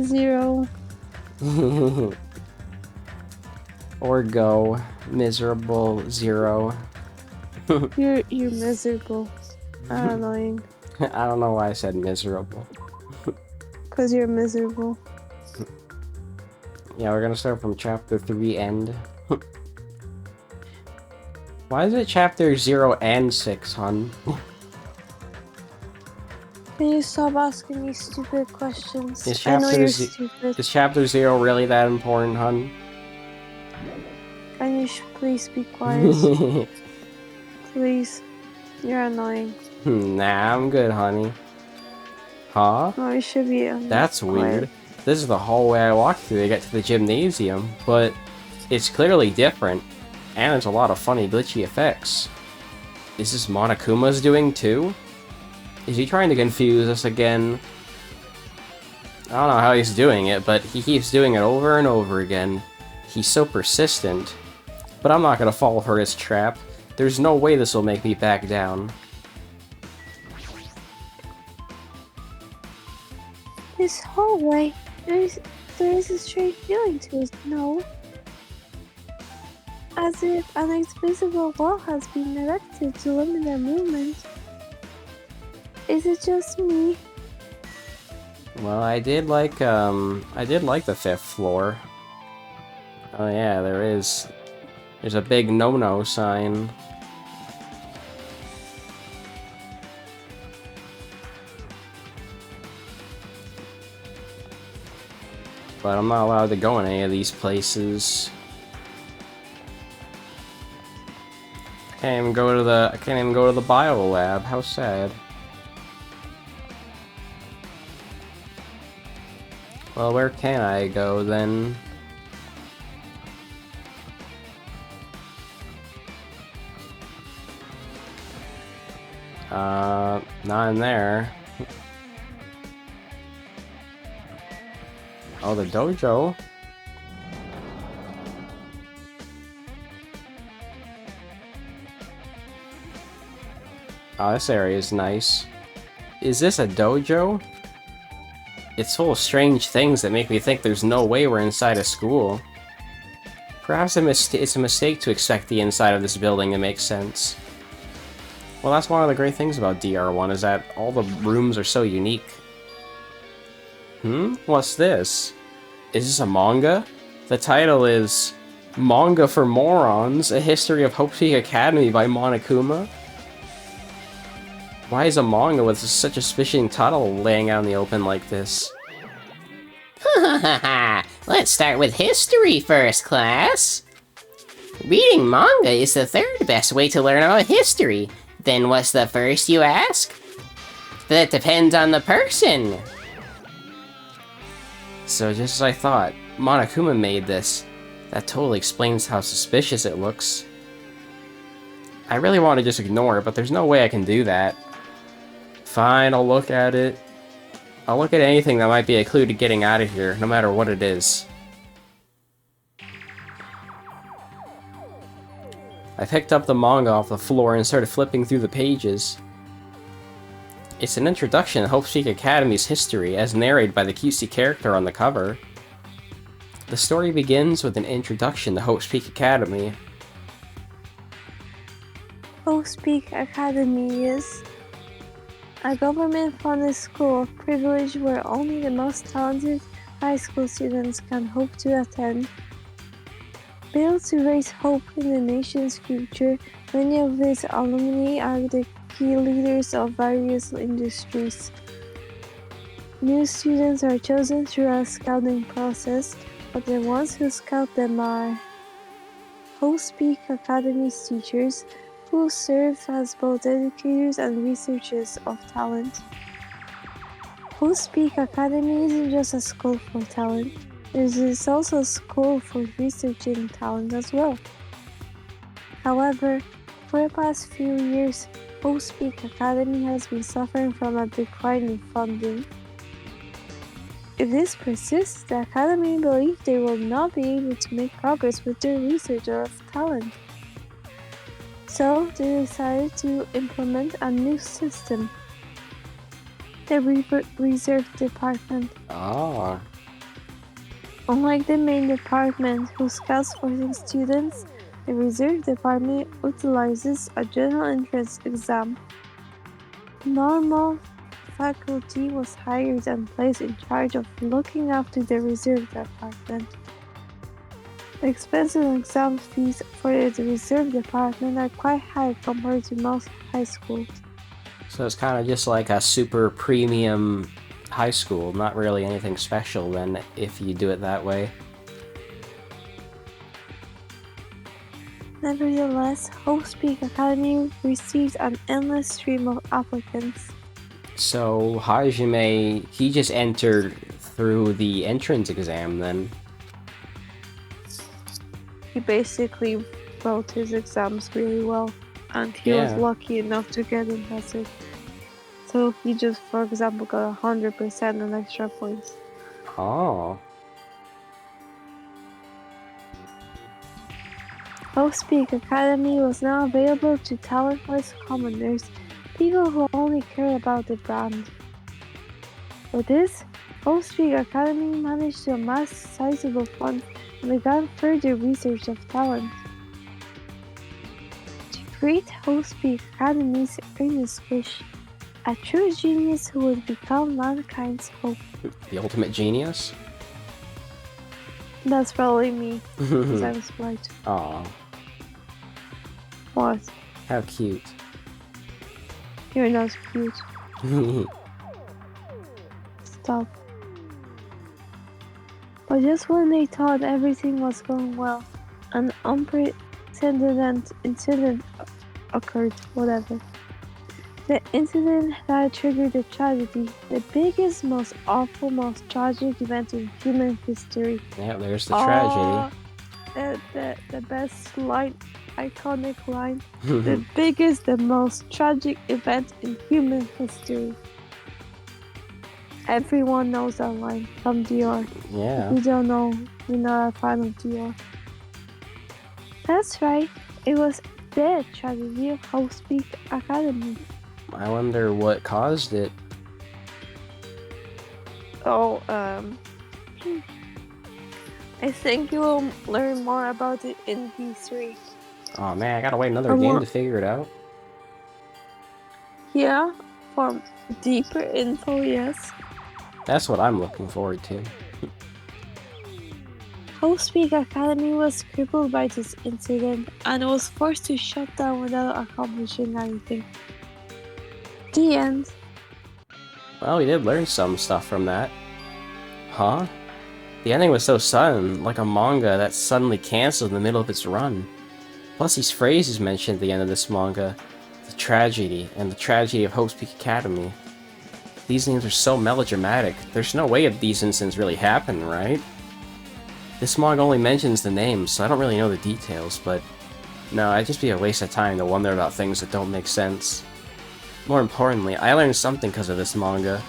0. Or go miserable 0. You're miserable. Annoying. I don't know why I said miserable. Cause you're miserable. Yeah, we're gonna start from chapter 3 end. Why is it chapter 0 and 6, hun? Can you stop asking me stupid questions? Is I know chapter you're stupid. Is chapter 0 really that important, hun? Can you please be quiet? Please. You're annoying. Nah, I'm good, honey. Huh? No, you should be That's quiet. weird. This is the hallway I walked through to get to the gymnasium, but it's clearly different, and there's a lot of funny glitchy effects. Is this Monokuma's doing too? Is he trying to confuse us again? I don't know how he's doing it, but he keeps doing it over and over again. He's so persistent. But I'm not gonna fall for his trap. There's no way this will make me back down. This hallway, there is a strange feeling to it, no? As if an invisible wall has been erected to limit their movement. Is it just me? Well, I did like the 5th floor. Oh yeah, there's a big no-no sign. But I'm not allowed to go in any of these places. I can't even go to the bio lab. How sad. Well, where can I go then? Not in there. Oh, the dojo. Oh, this area is nice. Is this a dojo? It's full of strange things that make me think there's no way we're inside a school. Perhaps it's a mistake to expect the inside of this building to make sense. Well, that's one of the great things about DR1, is that all the rooms are so unique. What's this? Is this a manga? The title is Manga for Morons, A History of Hope Peak Academy by Monokuma. Why is a manga with such a suspicious title laying out in the open like this? Let's start with history first, class. Reading manga is the third best way to learn about history. Then what's the first, you ask? That depends on the person. So just as I thought, Monokuma made this. That totally explains how suspicious it looks. I really want to just ignore it, but there's no way I can do that. Fine, I'll look at it. I'll look at anything that might be a clue to getting out of here, no matter what it is. I picked up the manga off the floor and started flipping through the pages. It's an introduction to Hope Peak Academy's history, as narrated by the cutesy character on the cover. The story begins with an introduction to Hope Peak Academy. Hope Peak Academy is a government-funded school of privilege where only the most talented high school students can hope to attend. Built to raise hope in the nation's future, many of its alumni are the key leaders of various industries. New students are chosen through a scouting process, but the ones who scout them are Hope Peak Academy's teachers, who serve as both educators and researchers of talent. Hope Peak Academy isn't just a school for talent, it is also a school for researching talent as well. However, for the past few years, Hope Peak Academy has been suffering from a decline in funding. If this persists, the Academy believes they will not be able to make progress with their research of talent. So they decided to implement a new system, the Reserve Department. Ah. Unlike the main department, who scouts for the students, the reserve department utilizes a general entrance exam. Normal faculty was hired and placed in charge of looking after the reserve department. The expensive exam fees for the reserve department are quite high compared to most high schools. So it's kind of just like a super premium high school, not really anything special then if you do it that way. Nevertheless, Hope's Peak Academy received an endless stream of applicants. So Hajime, he just entered through the entrance exam then. He basically wrote his exams really well, and he was Yeah. lucky enough to get invested. So he just, for example, got 100% on extra points. Oh. Hope's Peak Academy was now available to talentless commoners, people who only care about the brand. For this, Hope's Peak Academy managed to amass sizable funds and began further research of talent. To create Hope's Peak Academy's earnest wish, a true genius who would become mankind's hope. The ultimate genius? That's probably me, because I'm smart. Aw, What? how cute. You're not cute. Stop. But just when they thought everything was going well, an unprecedented incident occurred, whatever. The incident that triggered a tragedy, the biggest, most awful, most tragic event in human history. Yeah, there's the tragedy. The best line, iconic line. The biggest, the most tragic event in human history. Everyone knows that line from Dior. Yeah. If you don't know, you're not a fan of Dior. That's right, it was the tragedy of Hope's Peak Academy. I wonder what caused it. Oh, I think you will learn more about it in V3. Oh man, I gotta wait another Or game more- to figure it out. Yeah, for deeper info, yes. That's what I'm looking forward to. Hope's Peak Academy was crippled by this incident and was forced to shut down without accomplishing anything. The end. Well, we did learn some stuff from that. Huh? The ending was so sudden, like a manga that's suddenly cancelled in the middle of its run. Plus these phrases mentioned at the end of this manga. The tragedy, and the tragedy of Hope's Peak Academy. These names are so melodramatic, there's no way these incidents really happen, right? This manga only mentions the names, so I don't really know the details, but no, it'd just be a waste of time to wonder about things that don't make sense. More importantly, I learned something because of this manga.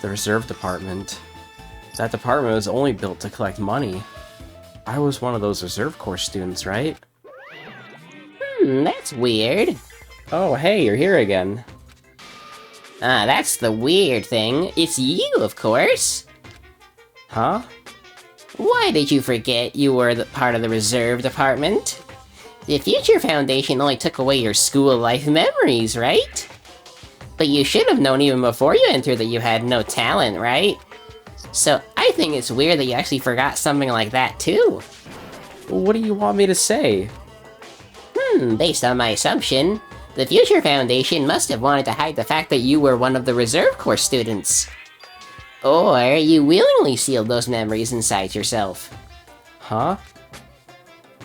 The reserve department. That department was only built to collect money. I was one of those reserve corps students, right? That's weird. Oh, hey, you're here again. Ah, that's the weird thing. It's you, of course. Huh? Why did you forget you were part of the reserve department? The Future Foundation only took away your school life memories, right? But you should have known even before you entered that you had no talent, right? So I think it's weird that you actually forgot something like that too. What do you want me to say? Based on my assumption, the Future Foundation must have wanted to hide the fact that you were one of the Reserve Corps students. Or you willingly sealed those memories inside yourself. Huh?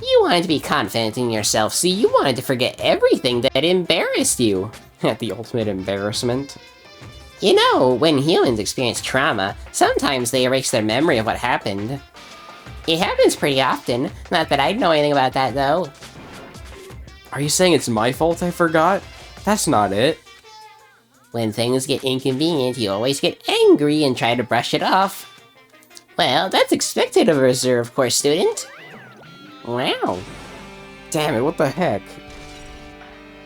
You wanted to be confident in yourself, so you wanted to forget everything that embarrassed you. The ultimate embarrassment. You know, when humans experience trauma, sometimes they erase their memory of what happened. It happens pretty often, not that I'd know anything about that though. Are you saying it's my fault I forgot? That's not it. When things get inconvenient, you always get angry and try to brush it off. Well, that's expected of a Reserve Corps student. Wow. Damn it, what the heck?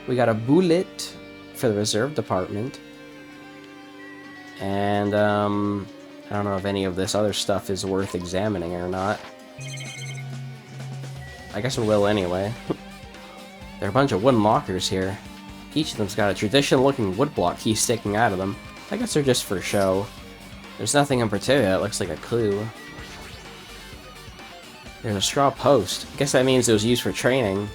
We got a bullet for the reserve department. And, I don't know if any of this other stuff is worth examining or not. I guess we will anyway. There are a bunch of wooden lockers here. Each of them's got a traditional-looking woodblock key sticking out of them. I guess they're just for show. There's nothing in particular that looks like a clue. There's a straw post. I guess that means it was used for training.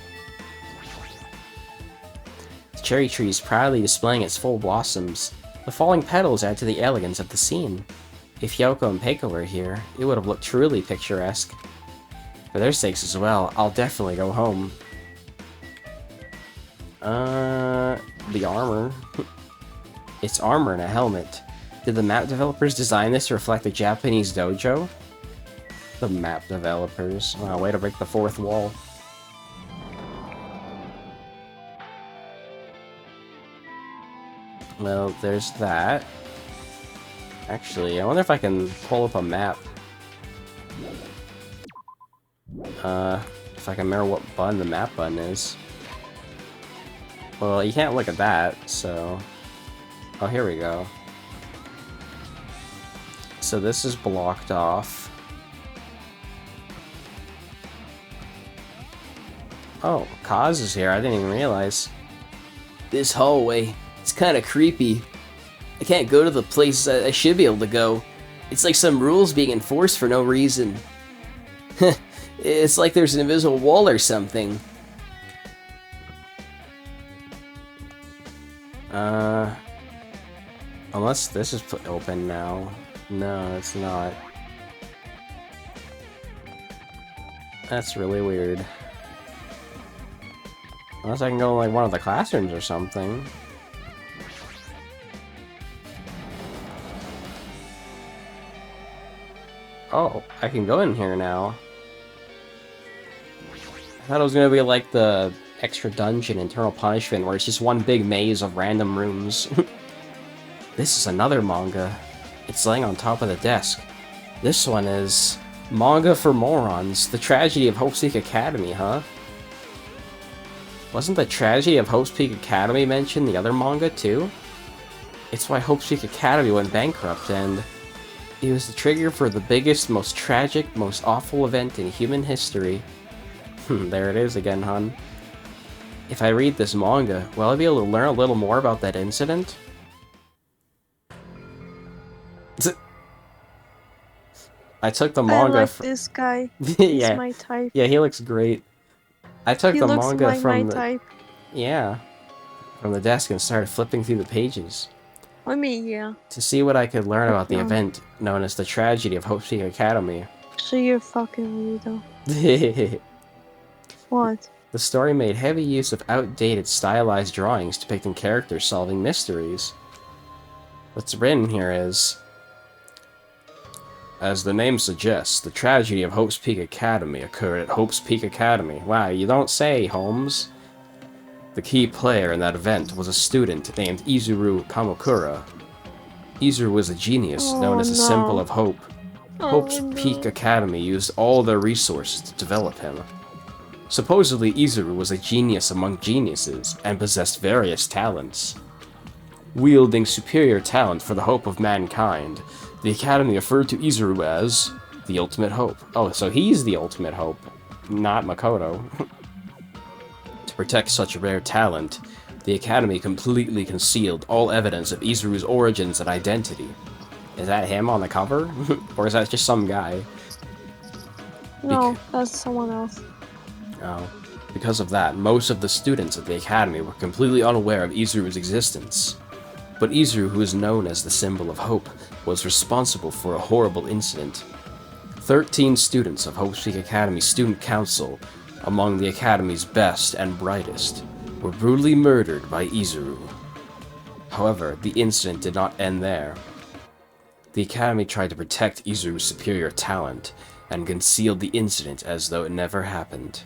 The cherry tree is proudly displaying its full blossoms. The falling petals add to the elegance of the scene. If Yoko and Peiko were here, it would have looked truly picturesque. For their sakes as well, I'll definitely go home. The armor. It's armor and a helmet. Did the map developers design this to reflect the Japanese dojo? The map developers. Wow, way to break the fourth wall. Well, there's that. Actually, I wonder if I can pull up a map. If I can remember what button the map button is. Well, you can't look at that, so... Oh, here we go. So this is blocked off. Oh, Kaz is here. I didn't even realize. This hallway, it's kind of creepy. I can't go to the places I should be able to go. It's like some rules being enforced for no reason. It's like there's an invisible wall or something. Unless this is open now. No, it's not. That's really weird. Unless I can go to, like, one of the classrooms or something. Oh, I can go in here now. I thought it was gonna be like the extra dungeon, Eternal Punishment, where it's just one big maze of random rooms. This is another manga. It's laying on top of the desk. This one is Manga for Morons, The Tragedy of Hope's Peak Academy, huh? Wasn't the Tragedy of Hope's Peak Academy mentioned in the other manga, too? It's why Hope's Peak Academy went bankrupt, and it was the trigger for the biggest, most tragic, most awful event in human history. There it is again, hun. If I read this manga, will I be able to learn a little more about that incident? I took the manga. I like this guy. He's Yeah, my type. yeah, he looks great. I took the manga like from my the type. from the desk and started flipping through the pages I mean, yeah. to see what I could learn about the Yeah. event known as the Tragedy of Hope's Peak Academy. So you're fucking weirdo. The What? story made heavy use of outdated stylized drawings depicting characters solving mysteries. What's written here is, as the name suggests, the tragedy of Hope's Peak Academy occurred at Hope's Peak Academy. Wow, you don't say, Holmes. The key player in that event was a student named Izuru Kamakura. Izuru was a genius known as the symbol of hope. Hope's Peak Academy used all their resources to develop him. Supposedly, Izuru was a genius among geniuses and possessed various talents. Wielding superior talent for the hope of mankind, the Academy referred to Izuru as the Ultimate Hope. Oh, so he's the Ultimate Hope, not Makoto. To protect such rare talent, the Academy completely concealed all evidence of Izuru's origins and identity. Is that him on the cover? Or is that just some guy? No, that's someone else. Oh. Because of that, most of the students at the Academy were completely unaware of Izuru's existence. But Izuru, who is known as the symbol of hope, was responsible for a horrible incident. 13 students of Hope's Peak Academy Student Council, among the Academy's best and brightest, were brutally murdered by Izuru. However, the incident did not end there. The Academy tried to protect Izuru's superior talent, and concealed the incident as though it never happened.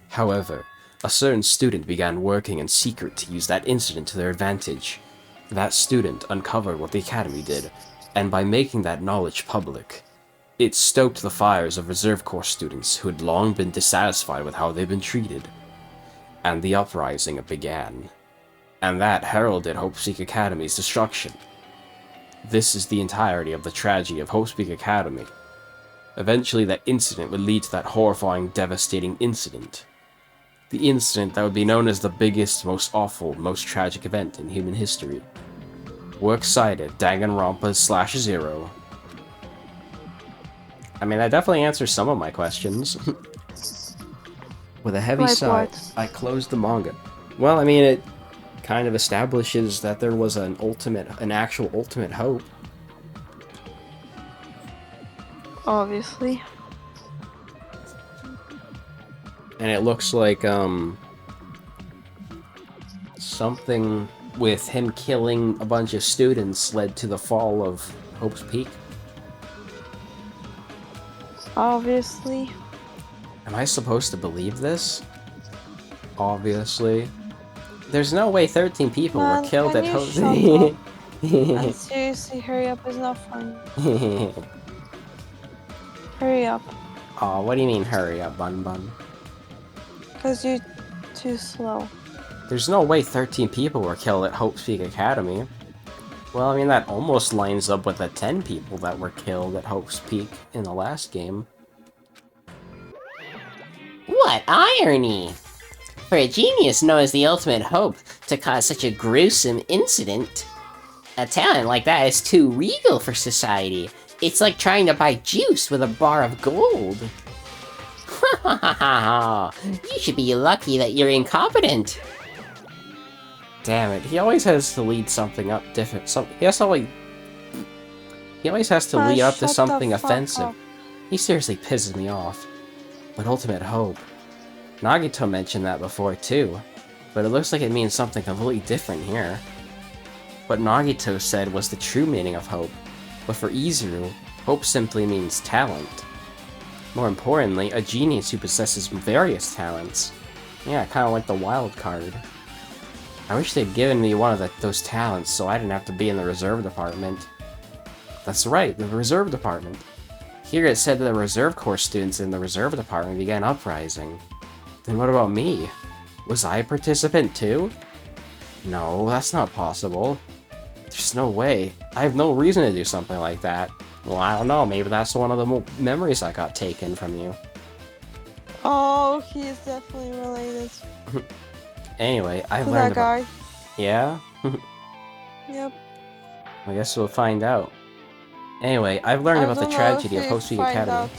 However, a certain student began working in secret to use that incident to their advantage. That student uncovered what the Academy did, and by making that knowledge public, it stoked the fires of Reserve Corps students who had long been dissatisfied with how they'd been treated. And the uprising began. And that heralded Hope's Peak Academy's destruction. This is the entirety of the tragedy of Hope's Peak Academy. Eventually, that incident would lead to that horrifying, devastating incident. The incident that would be known as the biggest, most awful, most tragic event in human history. We're excited, Danganronpa /0. I mean, that definitely answers some of my questions. With a heavy Like sigh, what? I closed the manga. Well, I mean, it kind of establishes that there was an actual ultimate hope. Obviously. And it looks like, something with him killing a bunch of students led to the fall of Hope's Peak. Obviously. Am I supposed to believe this? Obviously. There's no way 13 people were Man, killed can at you Hope's shut up? And Peak. seriously, hurry up, it's not fun. Hurry up. Aw, what do you mean hurry up, Bun Bun? Because you're too slow. There's no way 13 people were killed at Hope's Peak Academy. Well, I mean, that almost lines up with the 10 people that were killed at Hope's Peak in the last game. What irony! For a genius known as the ultimate hope to cause such a gruesome incident, a talent like that is too regal for society. It's like trying to buy juice with a bar of gold. You should be lucky that you're incompetent. Damn it, he always has to lead something up different. He always has to lead up to Shut the something fuck offensive. up. He seriously pisses me off. But ultimate hope. Nagito mentioned that before too, but it looks like it means something completely different here. What Nagito said was the true meaning of hope, but for Izuru, hope simply means talent. More importantly, a genius who possesses various talents. Yeah, kinda like the wild card. I wish they'd given me one of those talents so I didn't have to be in the reserve department. That's right, the reserve department. Here it said that the reserve corps students in the reserve department began uprising. Then what about me? Was I a participant too? No, that's not possible. There's no way. I have no reason to do something like that. Well, I don't know, maybe that's one of the memories I got taken from you. Oh, he is definitely related Anyway, I've to learned that guy. Yeah? Yep. I guess we'll find out. Anyway, I've learned about the tragedy of Hope's Peak Academy.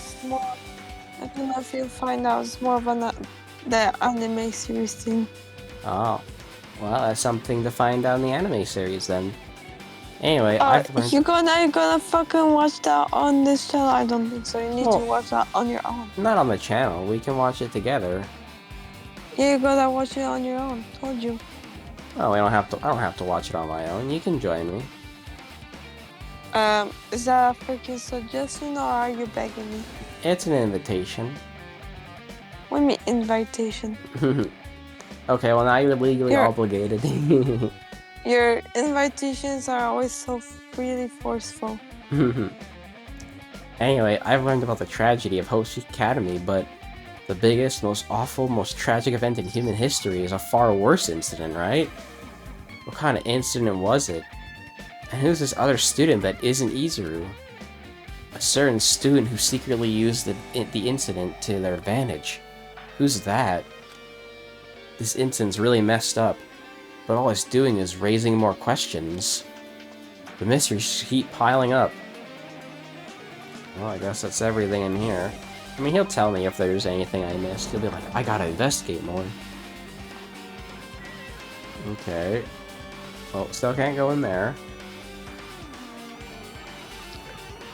I don't know if you'll find out. It's more of the anime series thing. Oh. Well, that's something to find out in the anime series then. Anyway, I've learned... You're gonna fucking watch that on this channel? I don't think so. You need to watch that on your own. Not on the channel. We can watch it together. Yeah, you gotta watch it on your own. Told you. Oh, I don't have to watch it on my own. You can join me. Is that a freaking suggestion or are you begging me? It's an invitation. What do you mean invitation? Okay, well now you're legally obligated. Your invitations are always so really forceful. Anyway, I've learned about the tragedy of Hope's Peak Academy, but the biggest, most awful, most tragic event in human history is a far worse incident, right? What kind of incident was it? And who's this other student that isn't Izuru? A certain student who secretly used the incident to their advantage. Who's that? This incident's really messed up, but all it's doing is raising more questions. The mysteries keep piling up. Well, I guess that's everything in here. I mean, he'll tell me if there's anything I missed. He'll be like, I gotta investigate more. Okay. Well, still can't go in there.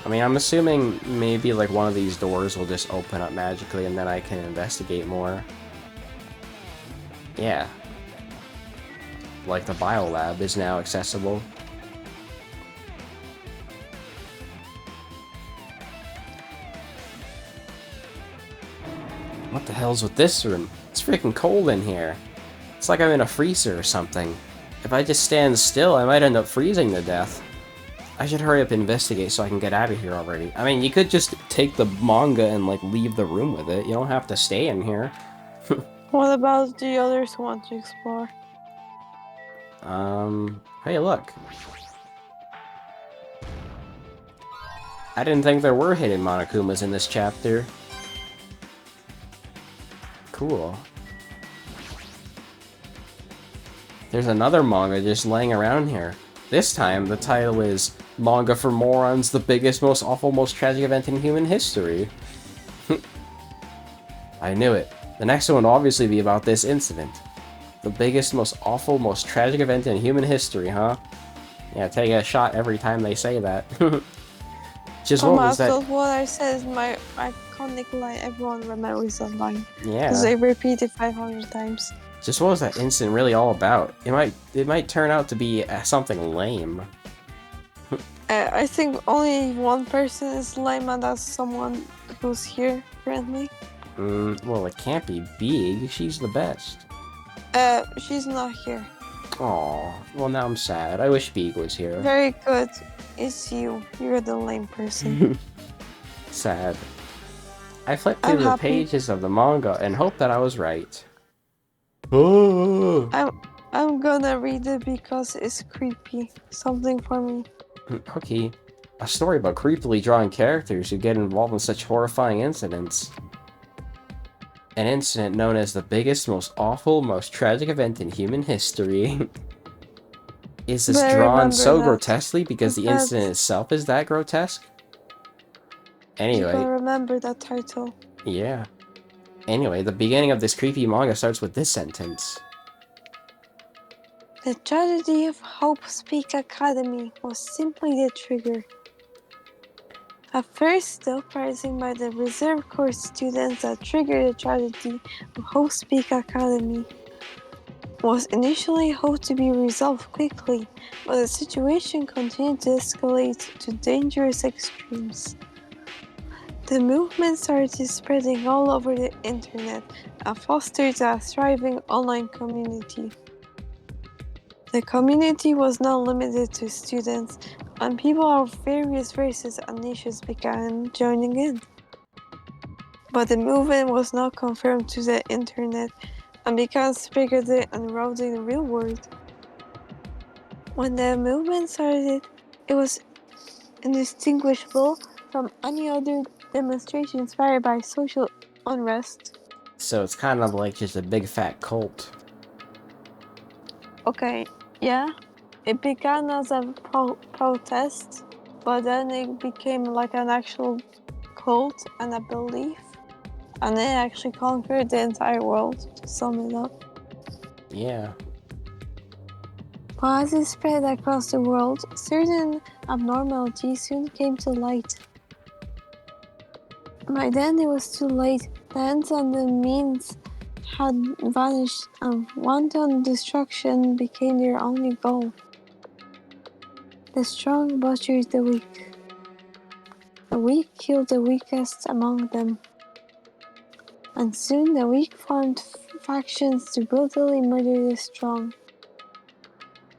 I mean, I'm assuming maybe like one of these doors will just open up magically and then I can investigate more. Yeah. Like the biolab is now accessible. What the hell's with this room? It's freaking cold in here. It's like I'm in a freezer or something. If I just stand still, I might end up freezing to death. I should hurry up and investigate so I can get out of here already. I mean, you could just take the manga and, like, leave the room with it. You don't have to stay in here. What about the others who want to explore? Hey, look. I didn't think there were hidden Monokumas in this chapter. Cool. There's another manga just laying around here. This time, the title is Manga for Morons, the biggest, most awful, most tragic event in human history. I knew it. The next one will obviously be about this incident. The biggest, most awful, most tragic event in human history, huh? Yeah, take a shot every time they say that. Just what was that? That's what I said is my iconic line. Everyone remembers that line. Yeah. Because they repeat it 500 times. Just what was that incident really all about? It might turn out to be something lame. I think only one person is lame, and that's someone who's here currently. Well, it can't be Big. She's the best. She's not here. Aw, well now I'm sad. I wish Big was here. Very good. It's you. You're the lame person. Sad. I flipped I'm through the happy. pages of the manga and hoped that I was right. Oh. I'm gonna read it because it's creepy. Something for me. Okay. A story about creepily drawn characters who get involved in such horrifying incidents. An incident known as the biggest, most awful, most tragic event in human history. Is this But I drawn remember so that. grotesquely because the That's- incident itself is that grotesque? You Anyway, gotta remember that title. yeah. Anyway, the beginning of this creepy manga starts with this sentence. The tragedy of Hope Speak Academy was simply the trigger. At first, the uprising by the reserve corps students that triggered the tragedy of Hope Speak Academy was initially hoped to be resolved quickly, but the situation continued to escalate to dangerous extremes. The movement started spreading all over the internet and fostered a thriving online community. The community was not limited to students, and people of various races and nations began joining in. But the movement was not confined to the internet and began spreading and eroding the real world. When the movement started, it was indistinguishable from any other demonstration inspired by social unrest. So it's kind of like just a big fat cult. Okay, yeah, it began as a protest, but then it became like an actual cult and a belief, and it actually conquered the entire world, to sum it up. Yeah. But as it spread across the world, certain abnormalities soon came to light. By then it was too late. The ends and the means had vanished, and wanton destruction became their only goal. The strong butchered the weak. The weak killed the weakest among them. And soon the weak formed factions to brutally murder the strong.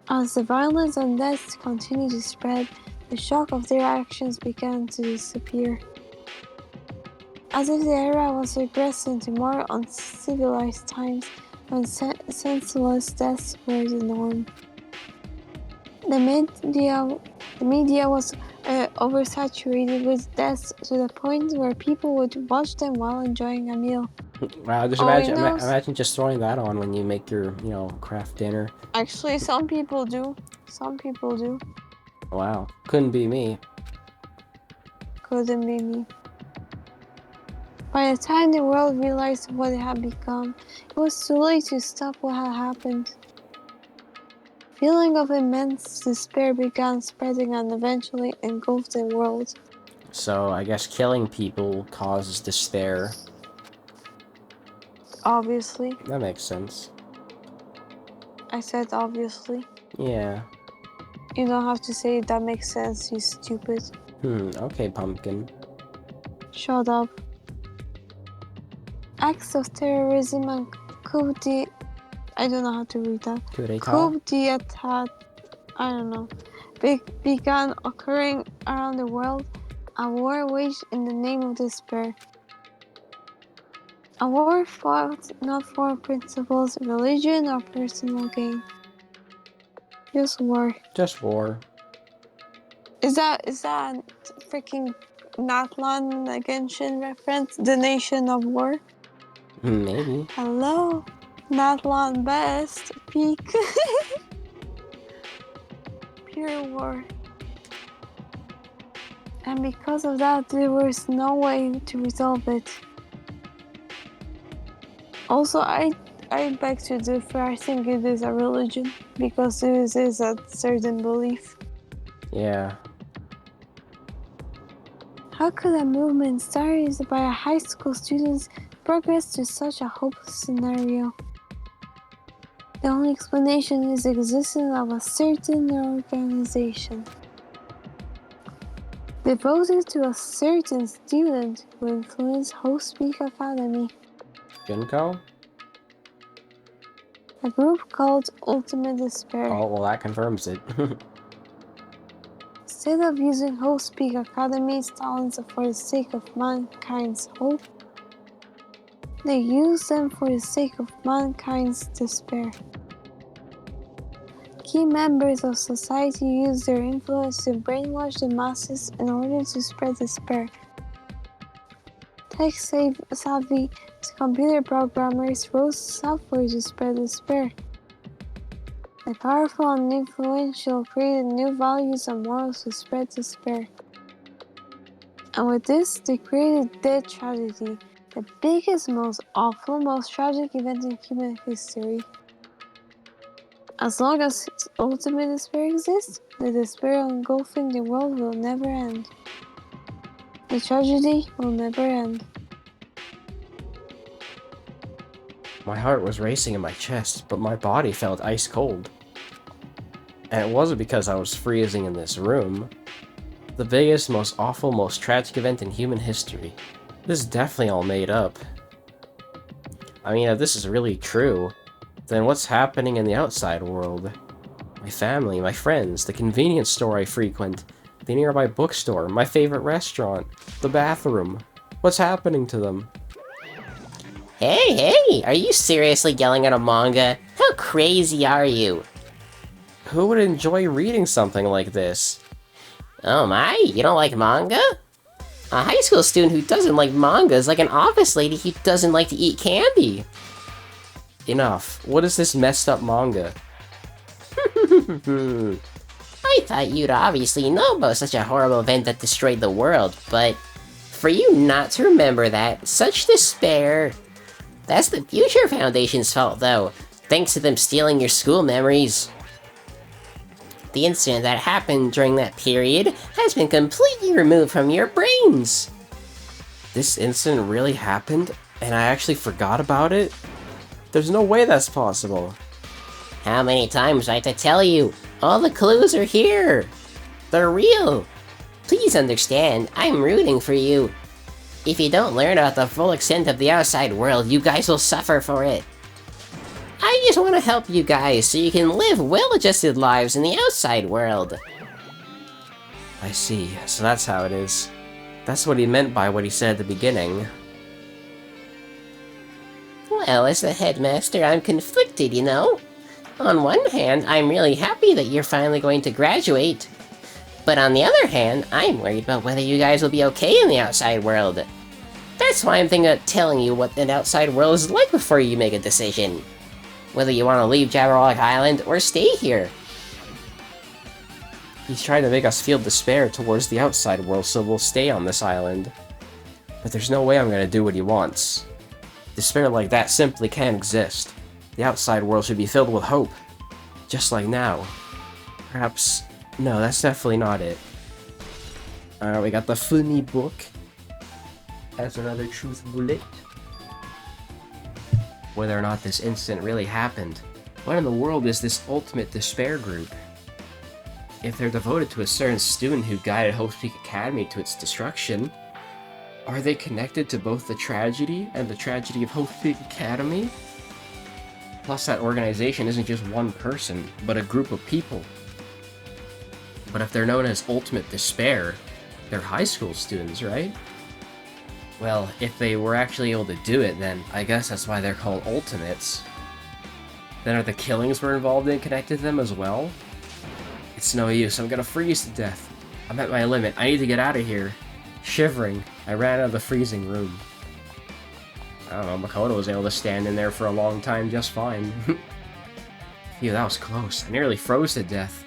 As the violence and death continued to spread, the shock of their actions began to disappear. As if the era was regressing into more uncivilized times when senseless deaths were the norm. The media was oversaturated with deaths to the point where people would watch them while enjoying a meal. Wow, just Oh, imagine just throwing that on when you make your, craft dinner. Actually, some people do. Some people do. Wow, couldn't be me. Couldn't be me. By the time the world realized what it had become, it was too late to stop what had happened. Feeling of immense despair began spreading and eventually engulfed the world. So I guess killing people causes despair. Obviously. That makes sense. I said obviously. Yeah. You don't have to say that makes sense, you stupid. Okay, Pumpkin. Shut up. Acts of terrorism and coup d'etat. I don't know how to read that. Coup d'etat? Coup d'etat. I don't know. Began occurring around the world. A war waged in the name of despair. A war fought not for principles, religion, or personal gain. Just war. Just war. Is that freaking Natlan Genshin reference? The Nation of War? Maybe. Hello? Natlan best. Peak. Pure war. And because of that, there was no way to resolve it. Also, I beg to differ. I think it is a religion because this is a certain belief. Yeah. How could a movement started by a high school student progress to such a hopeless scenario? The only explanation is the existence of a certain organization devoted to a certain student who influenced Host Peak Academy, Junko? a group called Ultimate Despair. Oh, well, that confirms it. Instead of using Host Peak Academy's talents for the sake of mankind's hope, they use them for the sake of mankind's despair. Key members of society use their influence to brainwash the masses in order to spread despair. Tech-savvy computer programmers wrote software to spread despair. The powerful and influential created new values and morals to spread despair. And with this, they created Dead Tragedy, the biggest, most awful, most tragic event in human history. As long as ultimate despair exists, the despair engulfing the world will never end. The tragedy will never end. My heart was racing in my chest, but my body felt ice cold. And it wasn't because I was freezing in this room. The biggest, most awful, most tragic event in human history. This is definitely all made up. I mean, if this is really true, then what's happening in the outside world? My family, my friends, the convenience store I frequent, the nearby bookstore, my favorite restaurant, the bathroom. What's happening to them? Hey, are you seriously yelling at a manga? How crazy are you? Who would enjoy reading something like this? Oh my, you don't like manga? A high school student who doesn't like manga is like an office lady who doesn't like to eat candy. Enough. What is this messed up manga? I thought you'd obviously know about such a horrible event that destroyed the world, but for you not to remember that, such despair. That's the Future Foundation's fault, though, thanks to them stealing your school memories. The incident that happened during that period has been completely removed from your brains. This incident really happened, and I actually forgot about it? There's no way that's possible. How many times do I have to tell you? All the clues are here. They're real. Please understand, I'm rooting for you. If you don't learn about the full extent of the outside world, you guys will suffer for it. I just want to help you guys so you can live well-adjusted lives in the outside world. I see, so that's how it is. That's what he meant by what he said at the beginning. Well, as the headmaster, I'm conflicted, you know? On one hand, I'm really happy that you're finally going to graduate. But on the other hand, I'm worried about whether you guys will be okay in the outside world. That's why I'm thinking of telling you what the outside world is like before you make a decision. Whether you want to leave Jabberwock Island or stay here. He's trying to make us feel despair towards the outside world so we'll stay on this island. But there's no way I'm gonna do what he wants. Despair like that simply can't exist. The outside world should be filled with hope. Just like now. Perhaps... No, that's definitely not it. Alright, we got the funny book. That's another truth bullet. Whether or not this incident really happened. What in the world is this ultimate despair group? If they're devoted to a certain student who guided Hope Peak Academy to its destruction, are they connected to both the tragedy and the tragedy of Hope Peak Academy? Plus, that organization isn't just one person, but a group of people. But if they're known as Ultimate Despair, they're high school students, right? Well, if they were actually able to do it, then I guess that's why they're called Ultimates. Then are the killings we're involved in connected to them as well? It's no use, I'm gonna freeze to death. I'm at my limit. I need to get out of here. Shivering. I ran out of the freezing room. I don't know, Makoto was able to stand in there for a long time just fine. Phew, that was close. I nearly froze to death.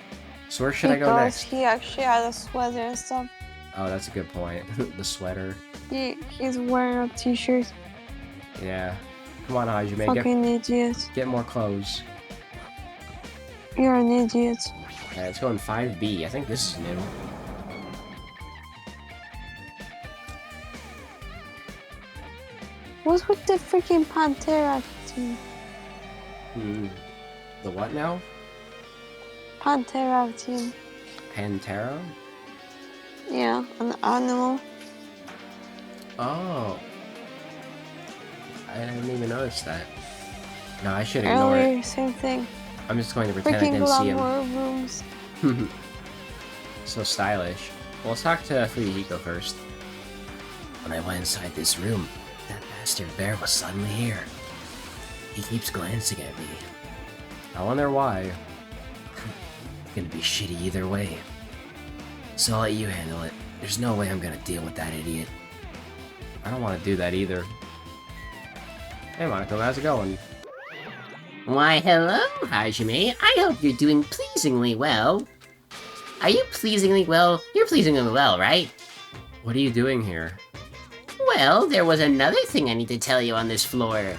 So where should I go next? Because he actually had a sweater and stuff. Oh, that's a good point. The sweater. He's wearing a t-shirt. Yeah. Come on, Hajime. Fucking idiot. Get more clothes. You're an idiot. Alright, let's go in 5B. I think this is new. What's with the freaking Pantera team? The what now? Pantera team. Pantera? Yeah, an animal. Oh. I didn't even notice that. No, I should ignore Earlier, it. same thing. I'm just going to pretend I Freaking didn't see him. glamour rooms. So stylish. Well, let's talk to Fujihiko first. When I went inside this room, that bastard bear was suddenly here. He keeps glancing at me. I wonder why. It's gonna be shitty either way. So I'll let you handle it. There's no way I'm gonna deal with that idiot. I don't want to do that either. Hey Monaco, how's it going? Why, hello, Hajime. I hope you're doing pleasingly well. Are you pleasingly well? You're pleasingly well, right? What are you doing here? Well, there was another thing I need to tell you on this floor.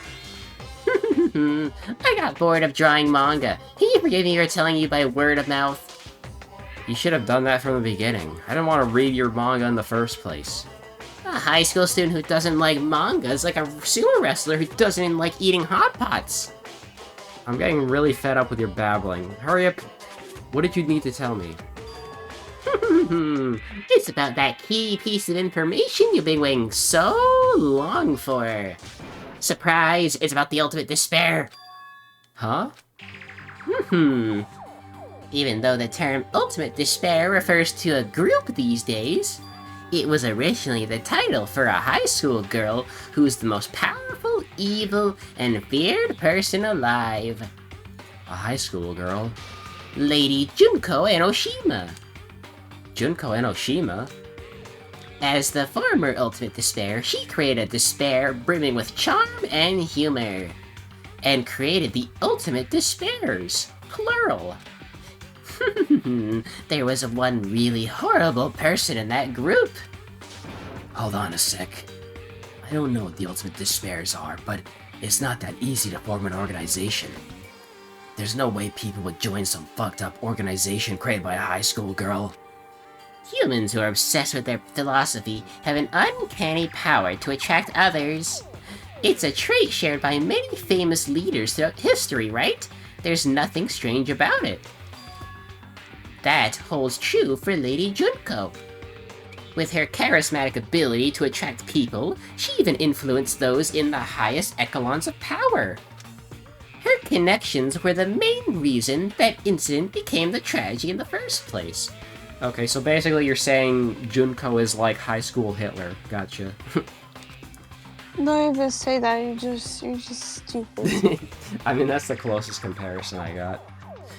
I got bored of drawing manga. Can you forgive me for telling you by word of mouth? You should have done that from the beginning. I didn't want to read your manga in the first place. A high school student who doesn't like manga is like a sumo wrestler who doesn't like eating hot pots. I'm getting really fed up with your babbling. Hurry up. What did you need to tell me? It's about that key piece of information you've been waiting so long for. Surprise! It's about the ultimate despair. Huh? Even though the term ultimate despair refers to a group these days, it was originally the title for a high school girl who's the most powerful, evil, and feared person alive. A high school girl? Lady Junko Enoshima. Junko Enoshima? As the former ultimate despair, she created despair brimming with charm and humor, and created the ultimate despairs, plural. There was one really horrible person in that group. Hold on a sec. I don't know what the ultimate despairs are, but it's not that easy to form an organization. There's no way people would join some fucked up organization created by a high school girl. Humans who are obsessed with their philosophy have an uncanny power to attract others. It's a trait shared by many famous leaders throughout history, right? There's nothing strange about it. That holds true for Lady Junko. With her charismatic ability to attract people, she even influenced those in the highest echelons of power. Her connections were the main reason that incident became the tragedy in the first place. Okay, so basically you're saying Junko is like high school Hitler. Gotcha. Don't even say that, you're just stupid. I mean, that's the closest comparison I got.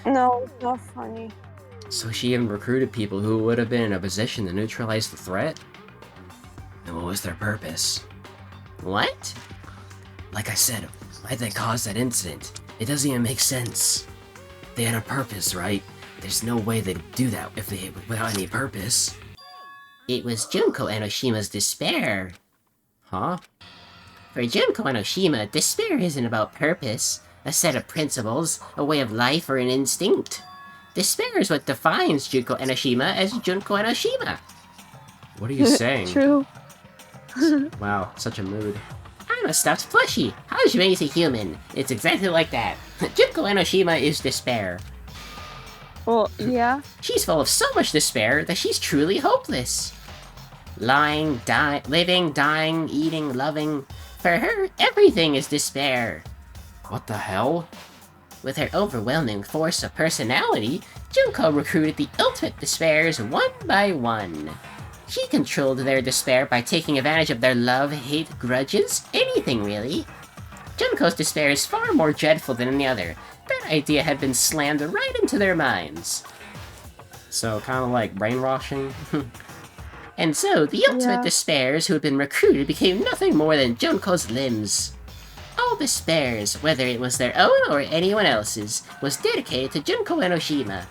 No, it's not funny. So she even recruited people who would have been in a position to neutralize the threat? And what was their purpose? What? Like I said, why'd they cause that incident? It doesn't even make sense. They had a purpose, right? There's no way they'd do that if they without any purpose. It was Junko Enoshima's despair. Huh? For Junko Enoshima, despair isn't about purpose, a set of principles, a way of life, or an instinct. Despair is what defines Junko Enoshima as Junko Enoshima. What are you saying? True. Wow, such a mood. I'm a stuffed plushie. Hajime is a human. It's exactly like that. Junko Enoshima is despair. Well, yeah. She's full of so much despair that she's truly hopeless. Lying, living, dying, eating, loving. For her, everything is despair. What the hell? With her overwhelming force of personality, Junko recruited the ultimate despairs one by one. She controlled their despair by taking advantage of their love, hate, grudges, anything really. Junko's despair is far more dreadful than any other. That idea had been slammed right into their minds. So, kind of like brainwashing. And so, the ultimate Yeah. despairs who had been recruited became nothing more than Junko's limbs. All despairs, whether it was their own or anyone else's, was dedicated to Junko Enoshima.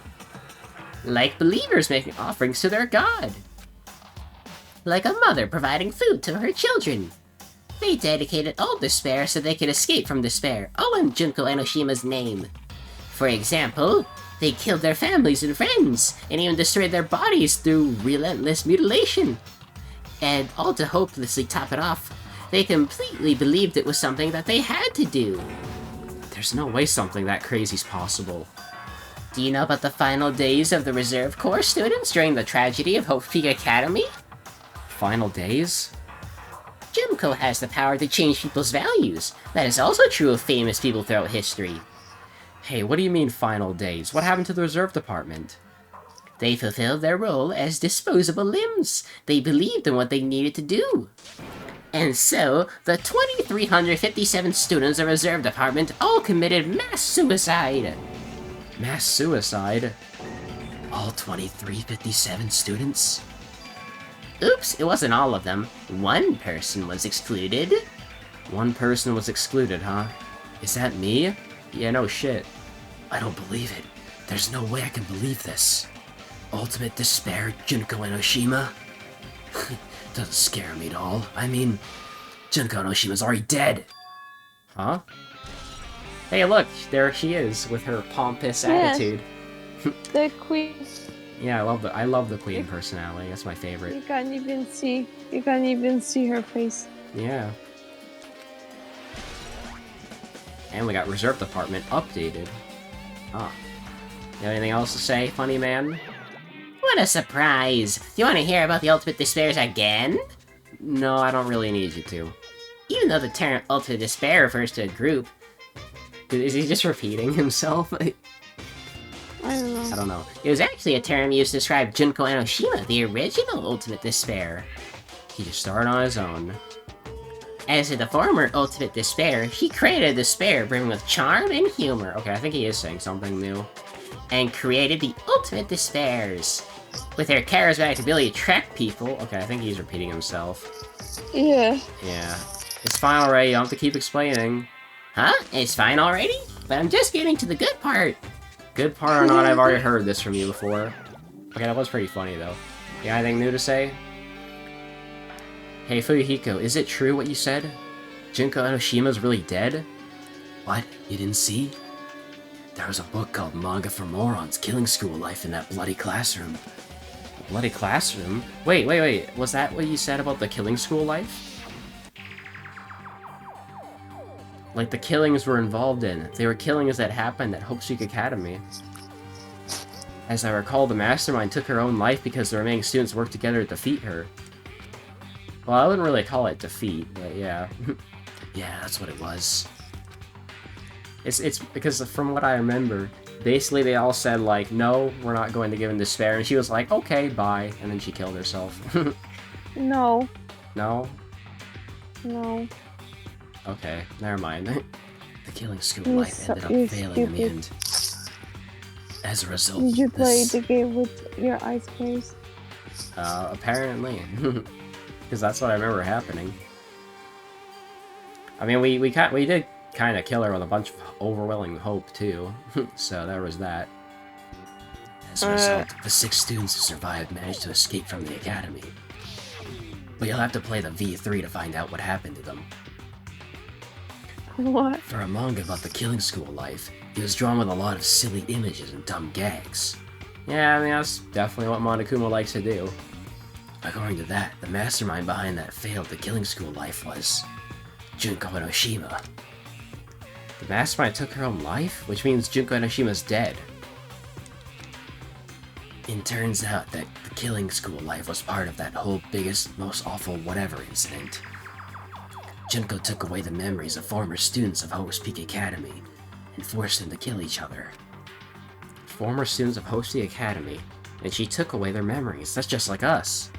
Like believers making offerings to their god. Like a mother providing food to her children. They dedicated all despair so they could escape from despair, all in Junko Enoshima's name. For example, they killed their families and friends, and even destroyed their bodies through relentless mutilation. And all to hopelessly top it off, they completely believed it was something that they had to do. There's no way something that crazy's possible. Do you know about the final days of the Reserve Corps students during the tragedy of Hope Peak Academy? Final days? Junko has the power to change people's values. That is also true of famous people throughout history. Hey, what do you mean final days? What happened to the reserve department? They fulfilled their role as disposable limbs. They believed in what they needed to do. And so, the 2,357 students of Reserve Department all committed mass suicide. Mass suicide? All 2,357 students? Oops, it wasn't all of them. One person was excluded. One person was excluded, huh? Is that me? Yeah, no shit. I don't believe it. There's no way I can believe this. Ultimate despair, Junko Enoshima? Doesn't scare me at all. I mean, Junko Enoshima's already dead. Huh? Hey, look, there she is with her pompous attitude. The queen. Yeah, I love the queen personality. That's my favorite. You can't even see her face. Yeah. And we got reserve department updated. Ah. You have anything else to say, funny man? What a surprise! Do you want to hear about the Ultimate Despairs again? No, I don't really need you to. Even though the term Ultimate Despair refers to a group. Is he just repeating himself? I don't know. I don't know. It was actually a term used to describe Junko Enoshima, the original Ultimate Despair. He just started on his own. As to the former Ultimate Despair, he created despair brimming with charm and humor. Okay, I think he is saying something new. And created the Ultimate Despairs. With their charismatic ability to attract people. Okay, I think he's repeating himself. Yeah. Yeah. It's fine already, you don't have to keep explaining. Huh? It's fine already? But I'm just getting to the good part. Good part or not, I've already heard this from you before. Okay, that was pretty funny though. You got anything new to say? Hey Fuyuhiko, is it true what you said? Junko Enoshima's really dead? What? You didn't see? There was a book called Manga for Morons, Killing School Life in that bloody classroom. A bloody classroom? Wait. Was that what you said about the killing school life? Like the killings were involved in. They were killings that happened at Hope Peak Academy. As I recall, the mastermind took her own life because the remaining students worked together to defeat her. Well, I wouldn't really call it defeat, but yeah. Yeah, that's what it was. It's because from what I remember, basically they all said like, no, we're not going to give in despair, and she was like, okay, bye, and then she killed herself. No. No? No. Okay, never mind. The Killing School You're Life so- ended up you're failing in the stupid. end. As a result, Did you play this... the game with your eyes closed? Apparently. Because that's what I remember happening. I mean, we did kind of kill her with a bunch of overwhelming hope, too. So there was that. As a result, the 6 students who survived managed to escape from the academy. But you'll have to play the V3 to find out what happened to them. What? For a manga about the Killing School life, it was drawn with a lot of silly images and dumb gags. Yeah, I mean, that's definitely what Monokuma likes to do. According to that, the mastermind behind that failed The Killing School life was Junko Enoshima. The mastermind took her own life? Which means Junko Enoshima's dead. It turns out that the Killing School life was part of that whole biggest, most awful whatever incident. Junko took away the memories of former students of Hope's Peak Academy and forced them to kill each other. Former students of Hope Peak Academy, and she took away their memories. That's just like us.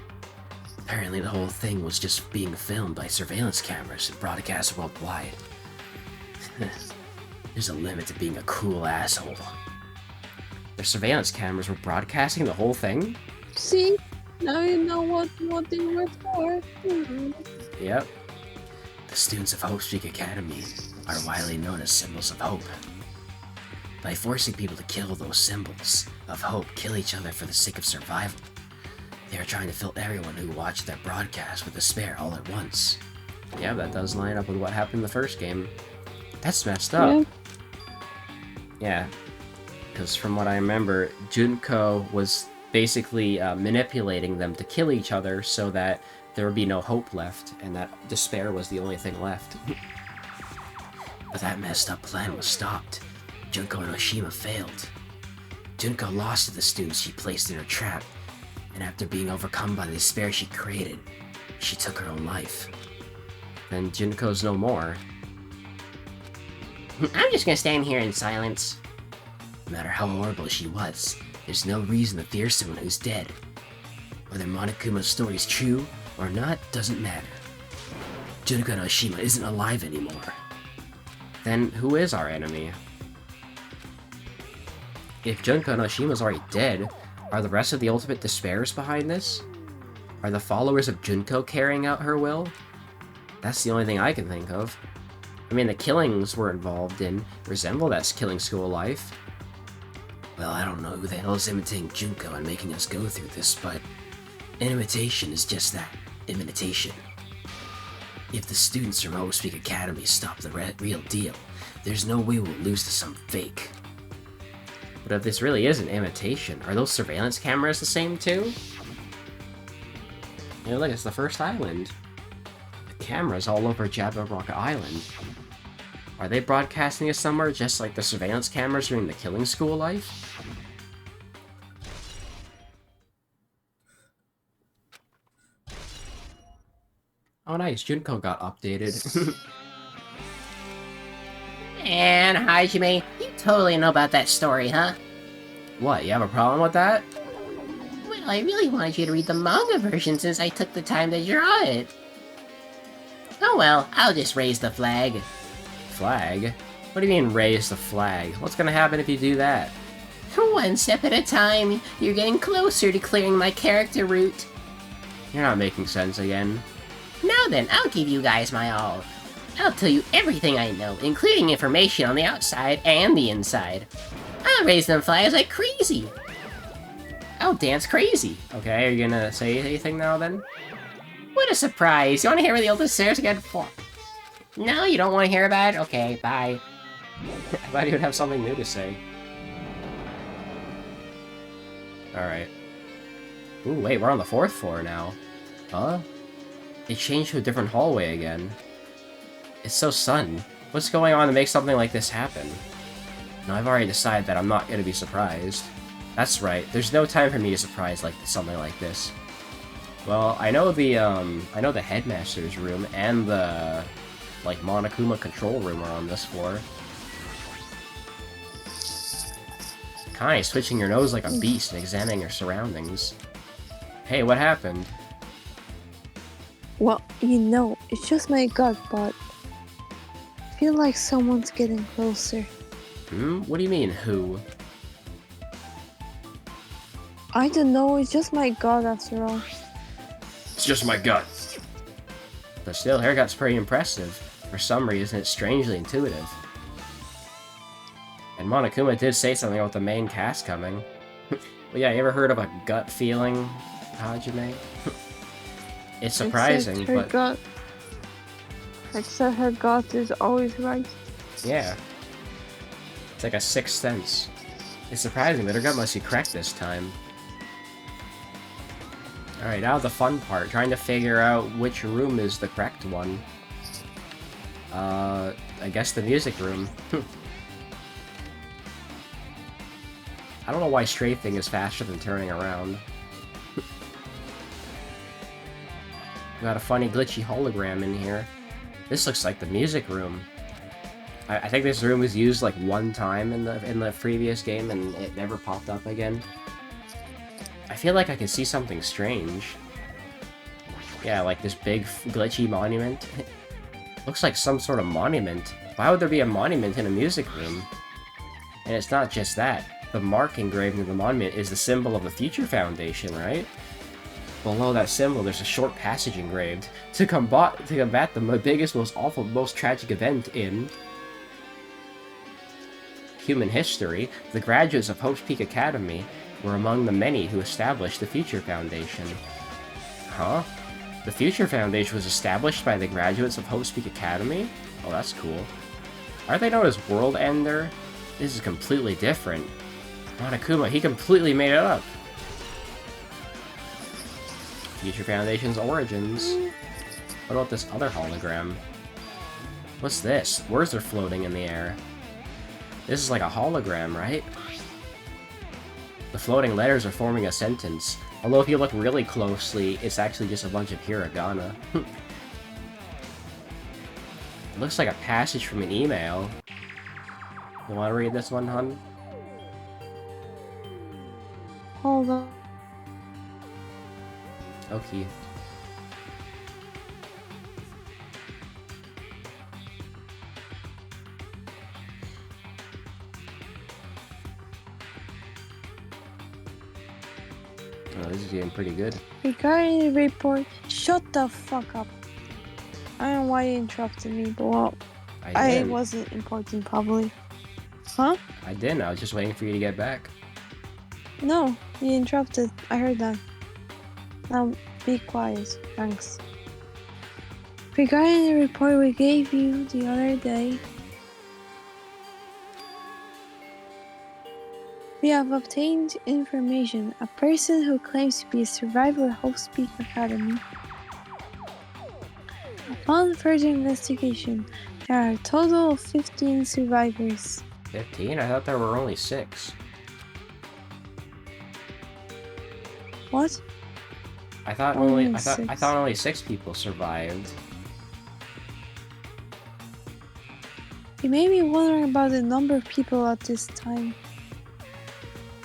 Apparently the whole thing was just being filmed by surveillance cameras and broadcast worldwide. There's a limit to being a cool asshole. Their surveillance cameras were broadcasting the whole thing? See? Now you know what they were for. Yep. The students of Hope Street Academy are widely known as symbols of hope. By forcing people to kill those symbols of hope, kill each other for the sake of survival, they are trying to fill everyone who watched that broadcast with despair all at once. Yeah, that does line up with what happened in the first game. That's messed up. Yeah. Because from what I remember, Junko was basically manipulating them to kill each other so that there would be no hope left, and that despair was the only thing left. But that messed up plan was stopped. Junko and Oshima failed. Junko lost to the students she placed in her trap, and after being overcome by the despair she created, she took her own life. Then Junko's no more. I'm just gonna stand here in silence. No matter how horrible she was, there's no reason to fear someone who's dead. Whether Monokuma's story is true or not doesn't matter. Junko and Oshima isn't alive anymore. Then who is our enemy? If Junko and Oshima's already dead, are the rest of the Ultimate Despairs behind this? Are the followers of Junko carrying out her will? That's the only thing I can think of. I mean, the killings we're involved in resemble that killing school life. Well, I don't know who the hell is imitating Junko and making us go through this, but an imitation is just that, imitation. If the students from Speak Academy stop the real deal, there's no way we'll lose to some fake. But if this really is an imitation, are those surveillance cameras the same too? You know, look, it's the first island. The cameras all over Jabberwock Island. Are they broadcasting us somewhere just like the surveillance cameras during the killing school life? Oh nice, Junko got updated. And Hajime, you totally know about that story, huh? What, you have a problem with that? Well, I really wanted you to read the manga version since I took the time to draw it. Oh well, I'll just raise the flag. Flag? What do you mean raise the flag? What's gonna happen if you do that? One step at a time, you're getting closer to clearing my character route. You're not making sense again. Now then, I'll give you guys my all. I'll tell you everything I know, including information on the outside and the inside. I'll raise them flags like crazy. I'll dance crazy. Okay, are you gonna say anything now then? What a surprise! You want to hear where the oldest stairs get for? No, you don't want to hear about it? Okay, bye. I thought you would have something new to say. Alright. Ooh, wait, we're on the 4th floor now. Huh? It changed to a different hallway again. It's so sudden. What's going on to make something like this happen? No, I've already decided that I'm not going to be surprised. That's right, there's no time for me to surprise something like this. Well, I know the headmaster's room and the, Monokuma control room are on this floor. Kai, switching your nose like a beast and examining your surroundings. Hey, what happened? Well, you know, it's just my gut, but I feel like someone's getting closer. What do you mean, who? I don't know, it's just my gut after all. It's just my gut. But still, haircut's pretty impressive. For some reason, it's strangely intuitive. And Monokuma did say something about the main cast coming. Well, yeah, you ever heard of a gut feeling, Hajime? It's surprising, Except her but... gut. Except her gut is always right. Yeah. It's like a sixth sense. It's surprising, but her gut must be correct this time. Alright, now the fun part. Trying to figure out which room is the correct one. I guess the music room. I don't know why strafing is faster than turning around. We got a funny glitchy hologram in here. This looks like the music room. I think this room was used like one time in the previous game and it never popped up again. I feel like I can see something strange. Yeah, like this big glitchy monument. Looks like some sort of monument. Why would there be a monument in a music room? And it's not just that. the mark engraved in the monument is the symbol of the Future Foundation, right? Below that symbol, there's a short passage engraved. To combat the biggest, most awful, most tragic event in human history, the graduates of Hope's Peak Academy were among the many who established the Future Foundation. Huh? The Future Foundation was established by the graduates of Hope's Peak Academy? Oh, that's cool. Aren't they known as World Ender? This is completely different. Monokuma, he completely made it up. Future Foundation's origins. What about this other hologram? What's this? Words are floating in the air. This is like a hologram, right? The floating letters are forming a sentence. Although if you look really closely, it's actually just a bunch of hiragana. It looks like a passage from an email. You wanna read this one, hun? Hold on. Okay. Oh, this is getting pretty good. Regarding the report, shut the fuck up. I don't know why you interrupted me, but well, I wasn't important probably. Huh? I didn't. I was just waiting for you to get back. No, you interrupted. I heard that. Now be quiet. Thanks. Regarding the report we gave you the other day, we have obtained information. A person who claims to be a survivor of Hope's Peak Academy. Upon further investigation, there are a total of 15 survivors. 15? I thought there were only 6. What? I thought Only I six. thought only 6 people survived. You may be wondering about the number of people at this time.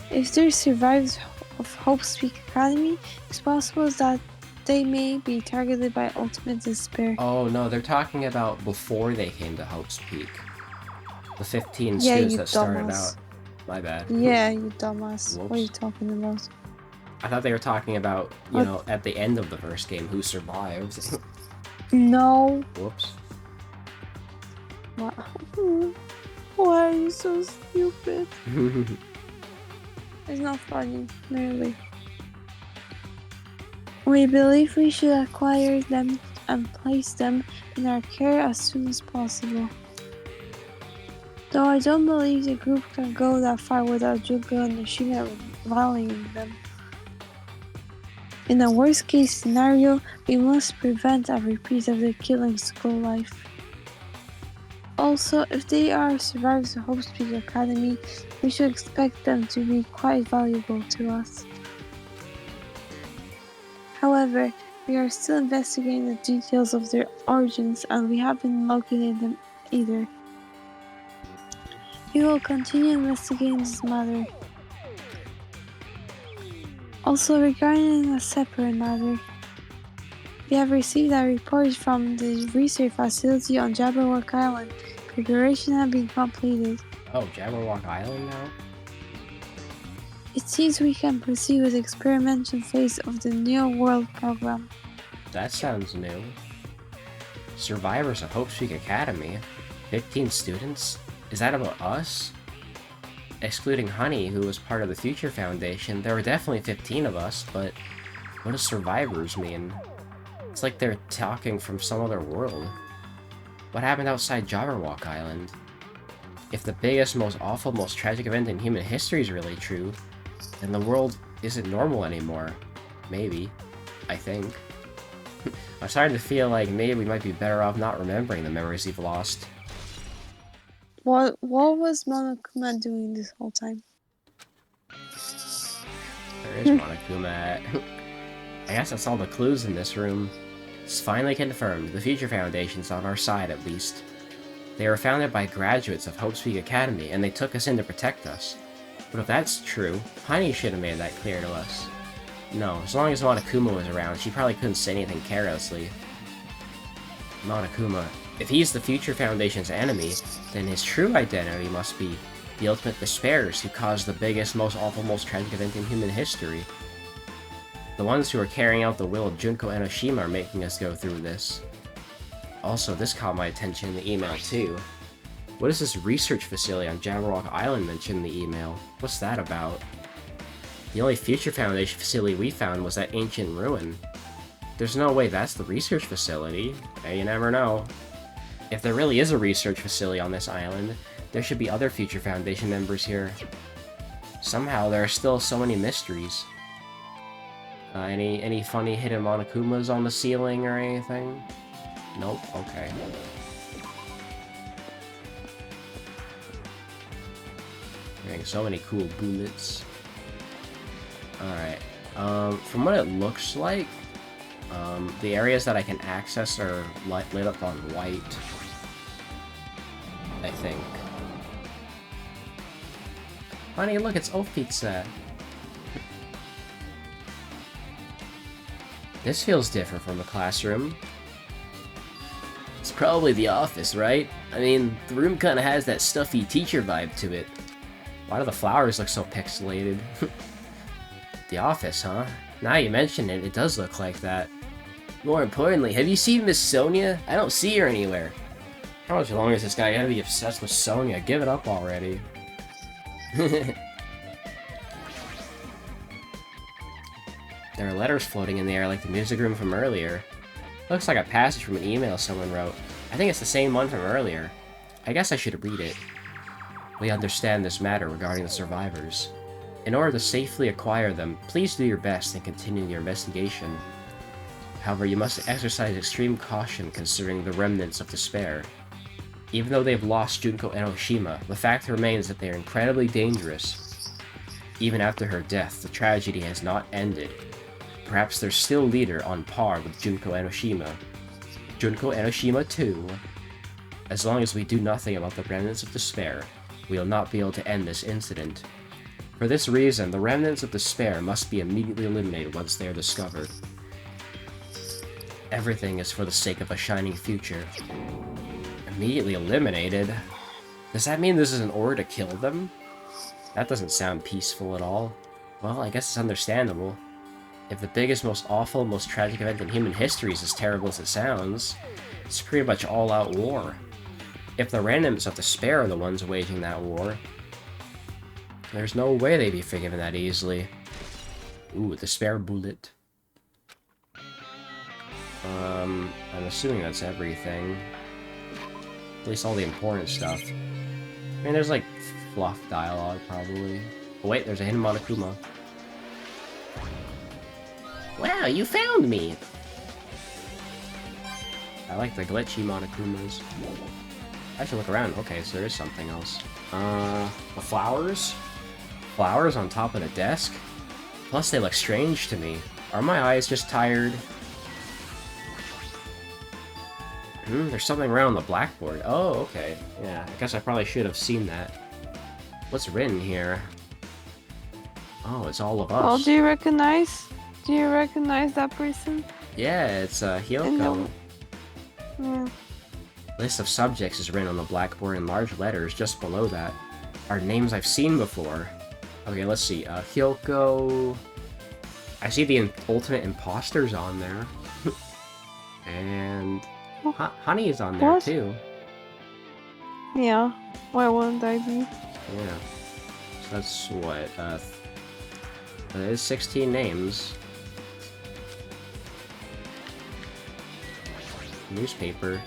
If there survivors of Hope's Peak Academy, it's possible that they may be targeted by ultimate despair. Oh no, they're talking about before they came to Hope's Peak. The 15 Yeah, students you that started dumbass. out. My bad. Yeah, you dumbass. What are you Whoops. talking about? I thought they were talking about, you What? know, at the end of the first game, who survived. No. Whoops. Why are you so stupid? It's not funny, really. We believe we should acquire them and place them in our care as soon as possible. Though I don't believe the group can go that far without Junko and Nishina rallying them. In a worst case scenario, we must prevent a repeat of the killing school life. Also, if they are survivors of Hope's Peak Academy, we should expect them to be quite valuable to us. However, we are still investigating the details of their origins and we haven't located them either. We will continue investigating this matter. Also, regarding a separate matter, we have received a report from the research facility on Jabberwock Island. Preparation has been completed. Oh, Jabberwock Island now? It seems we can proceed with the experimental phase of the New World program. That sounds new. Survivors of Hope's Peak Academy? 15 students? Is that about us? Excluding Honey, who was part of the Future Foundation, there were definitely 15 of us, but what does survivors mean? It's like they're talking from some other world. What happened outside Jabberwock Island? If the biggest, most awful, most tragic event in human history is really true, then the world isn't normal anymore. Maybe. I think. I'm starting to feel like maybe we might be better off not remembering the memories we've lost. What was Monokuma doing this whole time? Where is Monokuma at? I guess that's all the clues in this room. It's finally confirmed. The Future Foundation's on our side, at least. They were founded by graduates of Hope's Peak Academy, and they took us in to protect us. But if that's true, Honey should have made that clear to us. No, as long as Monokuma was around, she probably couldn't say anything carelessly. Monokuma, if he's the Future Foundation's enemy, then his true identity must be The ultimate despairs who caused the biggest, most awful, most tragic event in human history. The ones who are carrying out the will of Junko Enoshima are making us go through this. Also, this caught my attention in the email too. What is this research facility on Jabberwock Island mentioned in the email? What's that about? The only Future Foundation facility we found was that ancient ruin. There's no way that's the research facility. You never know. If there really is a research facility on this island, there should be other Future Foundation members here. Somehow, there are still so many mysteries. Any funny hidden Monokumas on the ceiling or anything? Nope, okay. Getting so many cool bullets. Alright, from what it looks like, the areas that I can access are lit up on white, I think. Honey, look, it's Oaf Pizza! This feels different from the classroom. It's probably the office, right? I mean, the room kinda has that stuffy teacher vibe to it. Why do the flowers look so pixelated? The office, huh? Now you mention it, it does look like that. More importantly, have you seen Miss Sonia? I don't see her anywhere. How much longer is this guy gotta be obsessed with Sonia? Give it up already. There are letters floating in the air like the music room from earlier. Looks like a passage from an email someone wrote. I think it's the same one from earlier. I guess I should read it. We understand this matter regarding the survivors. In order to safely acquire them, please do your best and continue your investigation. However, you must exercise extreme caution considering the remnants of despair. Even though they've lost Junko Enoshima, the fact remains that they are incredibly dangerous. Even after her death, the tragedy has not ended. Perhaps there's still a leader on par with Junko Enoshima. Junko Enoshima 2. As long as we do nothing about the remnants of despair, we will not be able to end this incident. For this reason, the remnants of despair must be immediately eliminated once they are discovered. Everything is for the sake of a shining future. Immediately eliminated? Does that mean this is an order to kill them? That doesn't sound peaceful at all. Well, I guess it's understandable. If the biggest, most awful, most tragic event in human history is as terrible as it sounds, it's pretty much all-out war. If the remnants of despair are the ones waging that war, there's no way they'd be forgiven that easily. Ooh, the spare bullet. I'm assuming that's everything. At least all the important stuff. I mean, there's like fluff dialogue, probably. Oh wait, there's a hidden Monokuma. Wow, you found me! I like the glitchy Monokumas. I should look around. Okay, so there is something else. The flowers? Flowers on top of the desk? Plus they look strange to me. Are my eyes just tired? There's something around the blackboard. Oh, okay. Yeah, I guess I probably should have seen that. What's written here? Oh, it's all of us. Oh, do you recognize that person? Yeah, it's Hyoko. Yeah. List of subjects is written on the blackboard in large letters just below that. Are names I've seen before. Okay, let's see. Hyoko... I see the ultimate imposters on there. And... Honey is on there, What? too. Yeah. Why wouldn't I be? Yeah. So that's what, that is 16 names. Newspaper.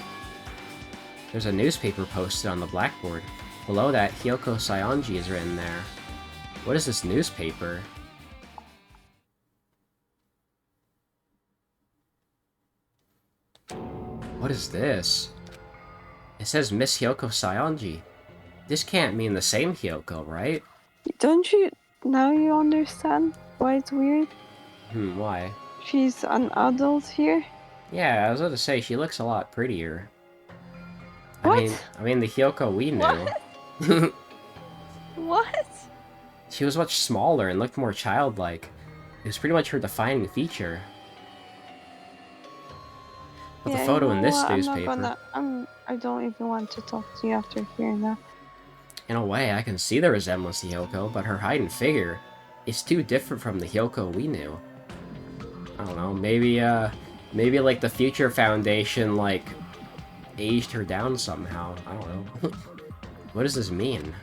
There's a newspaper posted on the blackboard. Below that, Hyoko Saionji is written there. What is this newspaper? What is this? It says Miss Hyoko Saionji. This can't mean the same Hyoko, right? Don't you... Now you understand why it's weird? Why? She's an adult here? Yeah, I was about to say, she looks a lot prettier. What? I mean the Hyoko we knew. What? What? She was much smaller and looked more childlike. It was pretty much her defining feature. But the photo in this newspaper... I don't even want to talk to you after hearing that. In a way, I can see the resemblance to Hyoko, but her height and figure is too different from the Hyoko we knew. I don't know, maybe like the Future Foundation, like, aged her down somehow. I don't know. What does this mean?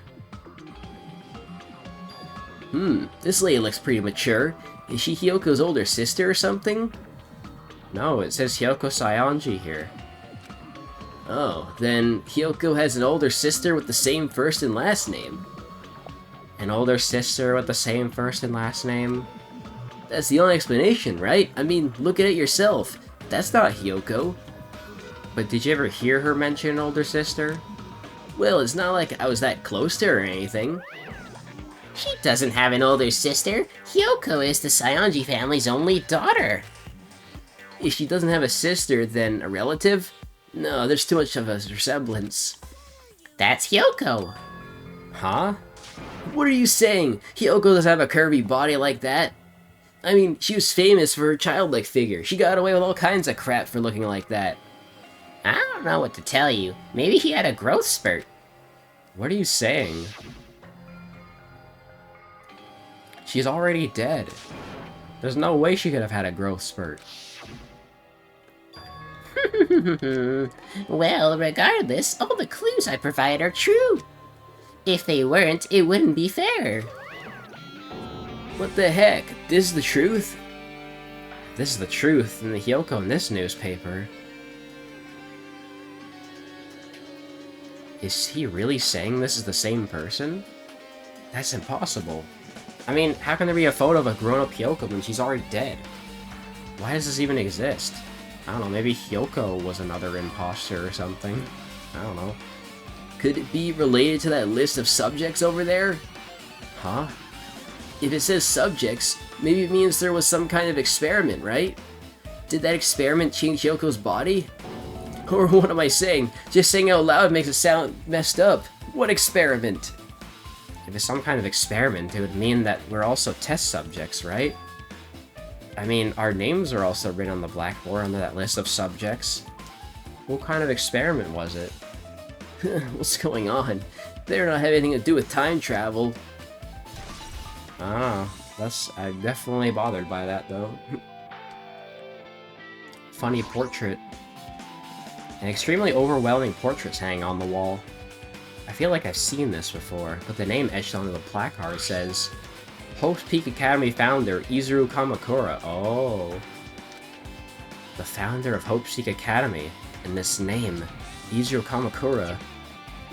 This lady looks pretty mature. Is she Hyoko's older sister or something? No, it says Hyoko Saionji here. Oh, then Hyoko has an older sister with the same first and last name. An older sister with the same first and last name? That's the only explanation, right? I mean, look at it yourself. That's not Hyoko. But did you ever hear her mention an older sister? Well, it's not like I was that close to her or anything. She doesn't have an older sister. Hyoko is the Saionji family's only daughter. If she doesn't have a sister, then a relative? No, there's too much of a resemblance. That's Hyoko. Huh? What are you saying? Hyoko doesn't have a curvy body like that? I mean, she was famous for her childlike figure. She got away with all kinds of crap for looking like that. I don't know what to tell you. Maybe she had a growth spurt. What are you saying? She's already dead. There's no way she could have had a growth spurt. Well, regardless, all the clues I provide are true. If they weren't, it wouldn't be fair. What the heck? This is the truth? This is the truth, and the Hyoko in this newspaper. Is he really saying this is the same person? That's impossible. I mean, how can there be a photo of a grown-up Hyoko when she's already dead? Why does this even exist? I don't know, maybe Hyoko was another imposter or something. I don't know. Could it be related to that list of subjects over there? Huh? If it says subjects, maybe it means there was some kind of experiment, right? Did that experiment change Hyoko's body? Or what am I saying? Just saying out loud makes it sound messed up. What experiment? If it's some kind of experiment, it would mean that we're also test subjects, right? I mean, our names are also written on the blackboard under that list of subjects. What kind of experiment was it? What's going on? They don't have anything to do with time travel. Ah, I'm definitely bothered by that, though. Funny portrait. An extremely overwhelming portrait's hanging on the wall. I feel like I've seen this before, but the name etched onto the placard says, Hope's Peak Academy founder, Izuru Kamakura. Oh. The founder of Hope's Peak Academy, and this name, Izuru Kamakura.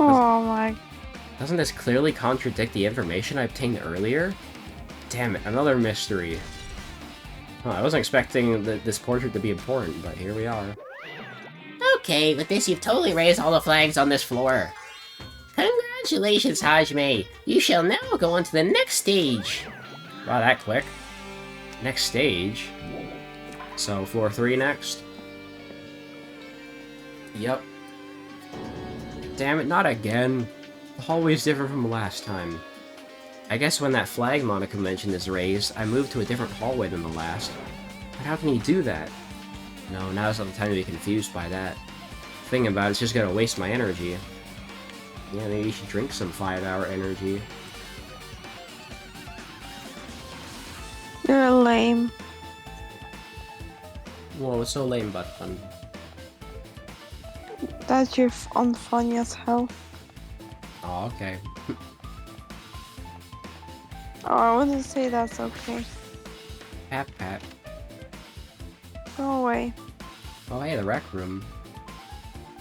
Oh my. Doesn't this clearly contradict the information I obtained earlier? Damn it, another mystery. Huh, I wasn't expecting this portrait to be important, but here we are. Okay, with this you've totally raised all the flags on this floor. Congratulations, Hajime! You shall now go on to the next stage! Wow, that quick. Next stage? So, floor 3 next? Yep. Damn it, not again. The hallway's different from last time. I guess when that flag Monica mentioned is raised, I moved to a different hallway than the last. But how can you do that? No, now's not the time to be confused by that. Thinking about it's just gonna waste my energy. Yeah, maybe you should drink some 5-hour energy. You're lame. Whoa, what's so lame about fun? That you're unfunny as hell. Oh, okay. Oh, I wouldn't say that's okay. Pat pat. Go away. Oh, hey, the rec room.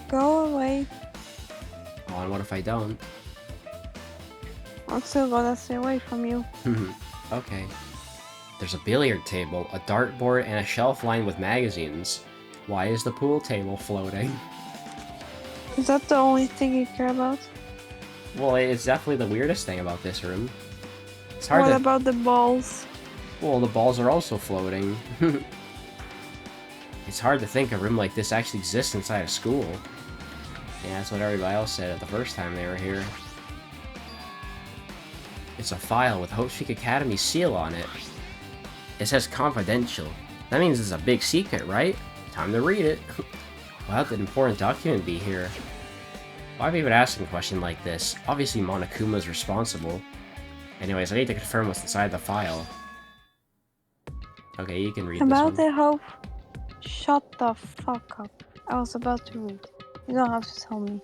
Go away. Oh, and what if I don't? I'm still gonna stay away from you. Okay. There's a billiard table, a dartboard, and a shelf lined with magazines. Why is the pool table floating? Is that the only thing you care about? Well, it's definitely the weirdest thing about this room. It's hard What to... about the balls? Well, the balls are also floating. It's hard to think a room like this actually exists inside a school. Yeah, that's what everybody else said the first time they were here. It's a file with Hope's Peak Academy seal on it. It says confidential. That means it's a big secret, right? Time to read it. Why would an important document be here? Why am I even asking a question like this? Obviously Monokuma's responsible. Anyways, I need to confirm what's inside the file. Okay, you can read About this one. the hope. Shut the fuck up. I was about to read. You don't have to tell me.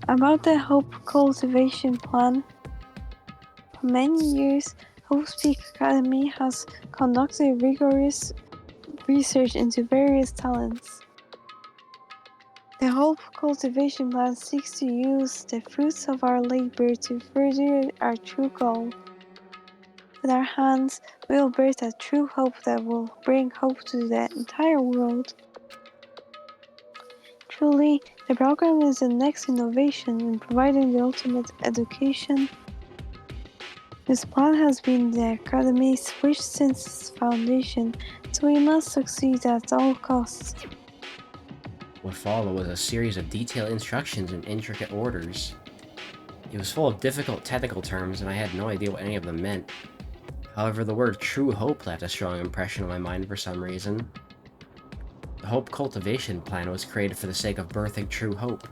About the Hope Cultivation Plan. For many years, Hope Peak Academy has conducted rigorous research into various talents. The Hope Cultivation Plan seeks to use the fruits of our labor to further our true goal. With our hands, we will birth a true hope that will bring hope to the entire world. Truly, the program is the next innovation in providing the ultimate education. This plan has been the Academy's wish since its foundation, so we must succeed at all costs. What followed was a series of detailed instructions and intricate orders. It was full of difficult technical terms, and I had no idea what any of them meant. However, the word True Hope left a strong impression on my mind for some reason. The Hope Cultivation Plan was created for the sake of birthing true hope.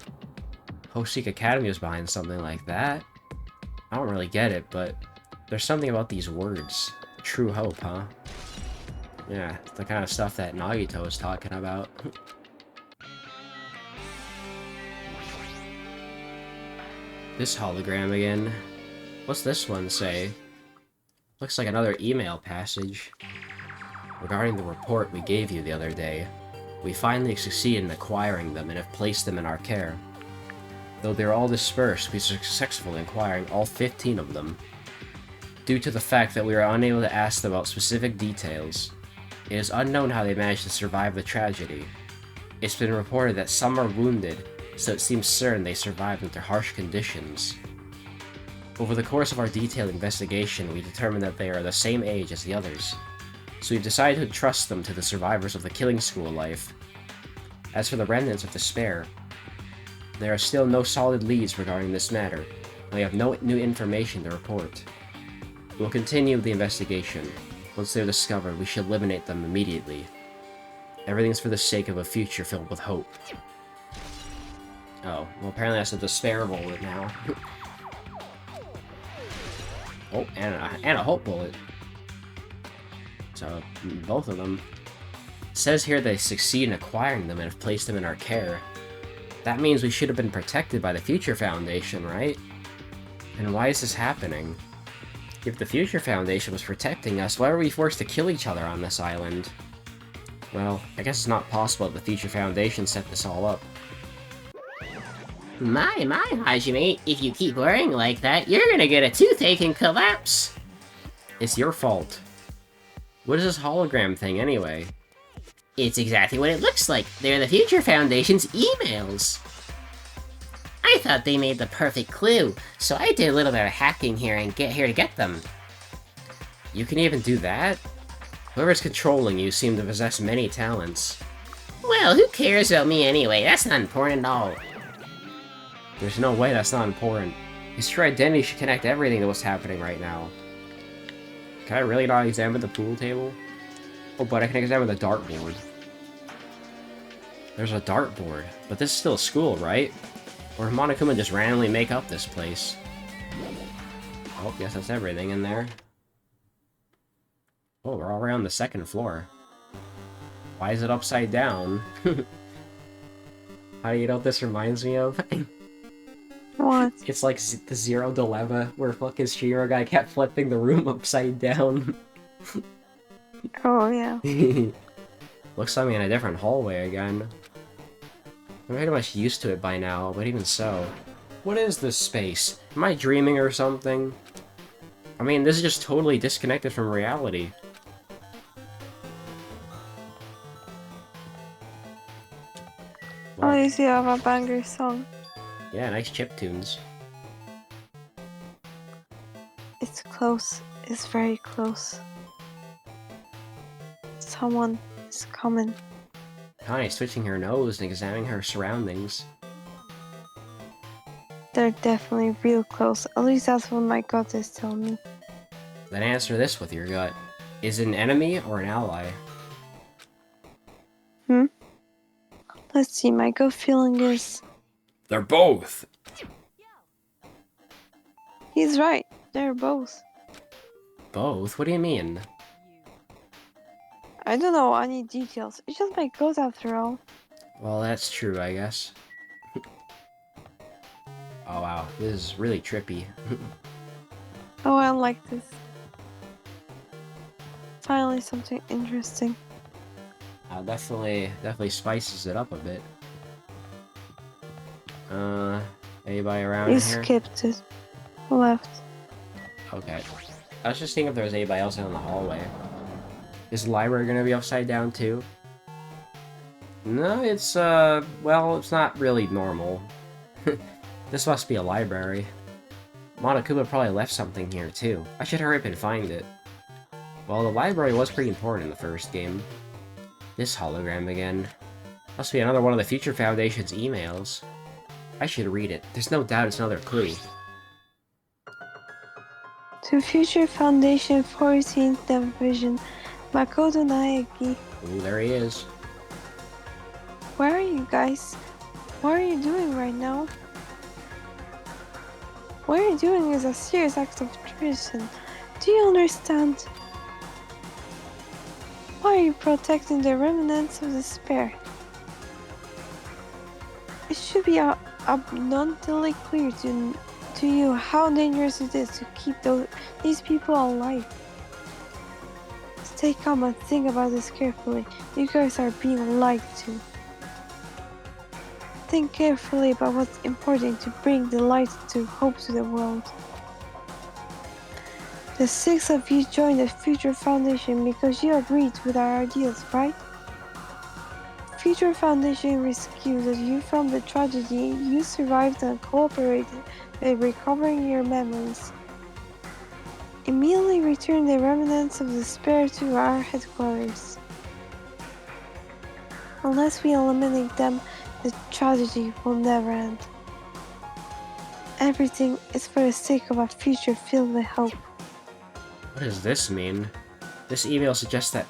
Hopeseek Academy was behind something like that. I don't really get it, but there's something about these words. True hope, huh? Yeah, it's the kind of stuff that Nagito was talking about. This hologram again. What's this one say? Looks like another email passage. Regarding the report we gave you the other day, we finally succeeded in acquiring them and have placed them in our care. Though they're all dispersed, we were successful in acquiring all 15 of them. Due to the fact that we were unable to ask them about specific details, it is unknown how they managed to survive the tragedy. It's been reported that some are wounded, so it seems certain they survived under harsh conditions. Over the course of our detailed investigation, we determined that they are the same age as the others, so we've decided to entrust them to the survivors of the killing school life. As for the remnants of despair, there are still no solid leads regarding this matter, and we have no new information to report. We'll continue the investigation. Once they're discovered, we should eliminate them immediately. Everything's for the sake of a future filled with hope. Oh, well apparently that's a despair bullet now. Oh, and a hope bullet. So, both of them. It says here they succeed in acquiring them and have placed them in our care. That means we should have been protected by the Future Foundation, right? And why is this happening? If the Future Foundation was protecting us, why were we forced to kill each other on this island? Well, I guess it's not possible that the Future Foundation set this all up. My, Hajime, if you keep worrying like that, you're gonna get a toothache and collapse. It's your fault. What is this hologram thing, anyway? It's exactly what it looks like. They're the Future Foundation's emails. I thought they made the perfect clue, so I did a little bit of hacking here and get here to get them. You can even do that? Whoever's controlling you seem to possess many talents. Well, who cares about me anyway? That's not important at all. There's no way that's not important. His true identity should connect everything to what's happening right now. Can I really not examine the pool table? Oh, but I can examine the dartboard. There's a dartboard, but this is still a school, right? Or did Monokuma just randomly make up this place? Oh, guess that's everything in there. Oh, we're already on the second floor. Why is it upside down? How do you know what this reminds me of? What? It's like the Zero Dilemma, where fucking Shiro guy kept flipping the room upside down. Oh, yeah. Looks like I'm in a different hallway again. I'm pretty much used to it by now, but even so. What is this space? Am I dreaming or something? I mean, this is just totally disconnected from reality. Oh, you see, I have a banger song. Yeah, nice chiptunes. It's close. It's very close. Someone is coming. Connie's twitching her nose and examining her surroundings. They're definitely real close. At least that's what my gut is telling me. Then answer this with your gut. Is it an enemy or an ally? Let's see, my gut feeling is They're both! He's right. They're both. Both? What do you mean? I don't know any details. It's just my clothes after all. Well, that's true, I guess. Oh wow, this is really trippy. Oh, I like this. Finally, something interesting. Definitely spices it up a bit. Anybody around You here? skipped it. Left. Okay. I was just seeing if there was anybody else in the hallway. Is the library gonna be upside down too? No, it's, well, it's not really normal. This must be a library. Monokuma probably left something here too. I should hurry up and find it. Well, the library was pretty important in the first game. This hologram again. Must be another one of the Future Foundation's emails. I should read it. There's no doubt it's another clue. To Future Foundation 14th Division, Makoto Naegi. Ooh, there he is. Where are you guys? What are you doing right now? What you're doing is a serious act of treason. Do you understand? Why are you protecting the remnants of despair? It should be abundantly clear to you how dangerous it is to keep these people alive. Stay calm and think about this carefully. You guys are being lied to. Think carefully about what's important to bring the light to hope to the world. The 6 of you joined the Future Foundation because you agreed with our ideals, right? Future Foundation rescued you from the tragedy. You survived and cooperated by recovering your memories. Immediately return the remnants of despair to our headquarters. Unless we eliminate them, the tragedy will never end. Everything is for the sake of a future filled with hope. What does this mean? This email suggests that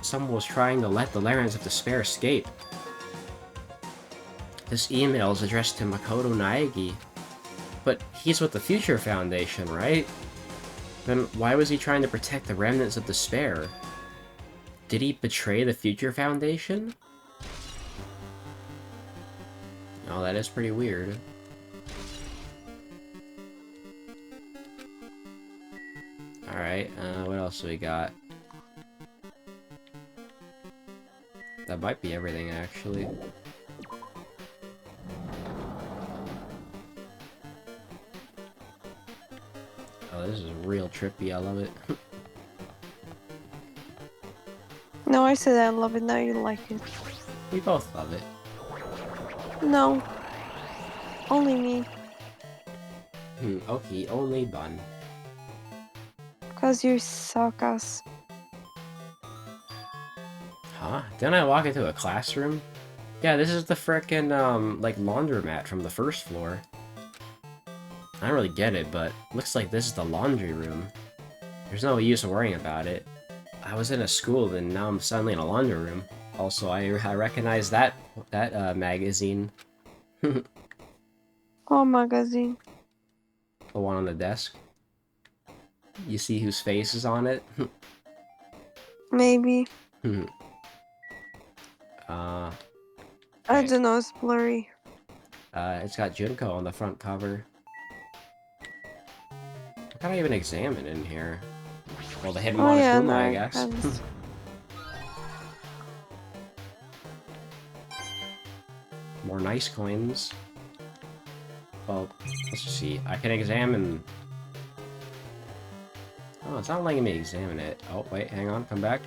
someone was trying to let the remnants of despair escape. This email is addressed to Makoto Naegi. But he's with the Future Foundation, right? Then why was he trying to protect the remnants of despair? Did he betray the Future Foundation? Oh, that is pretty weird. Alright, what else do we got? That might be everything, actually. Oh, this is real trippy, I love it. No, I said I love it, now you like it. We both love it. No. Only me. Okay, only Bun. Cause you suck ass. Huh? Didn't I walk into a classroom? Yeah, this is the frickin', like, laundromat from the first floor. I don't really get it, but looks like this is the laundry room. There's no use worrying about it. I was in a school, and now I'm suddenly in a laundry room. Also, I recognize that magazine. Oh, magazine. The one on the desk. You see whose face is on it? Maybe. Okay. I don't know, it's blurry. It's got Junko on the front cover. What can I even examine in here? Well, the hidden Monokuma, I guess. More nice coins. Well, let's see. I can examine... Oh, it's not letting me examine it. Oh, wait, hang on, come back.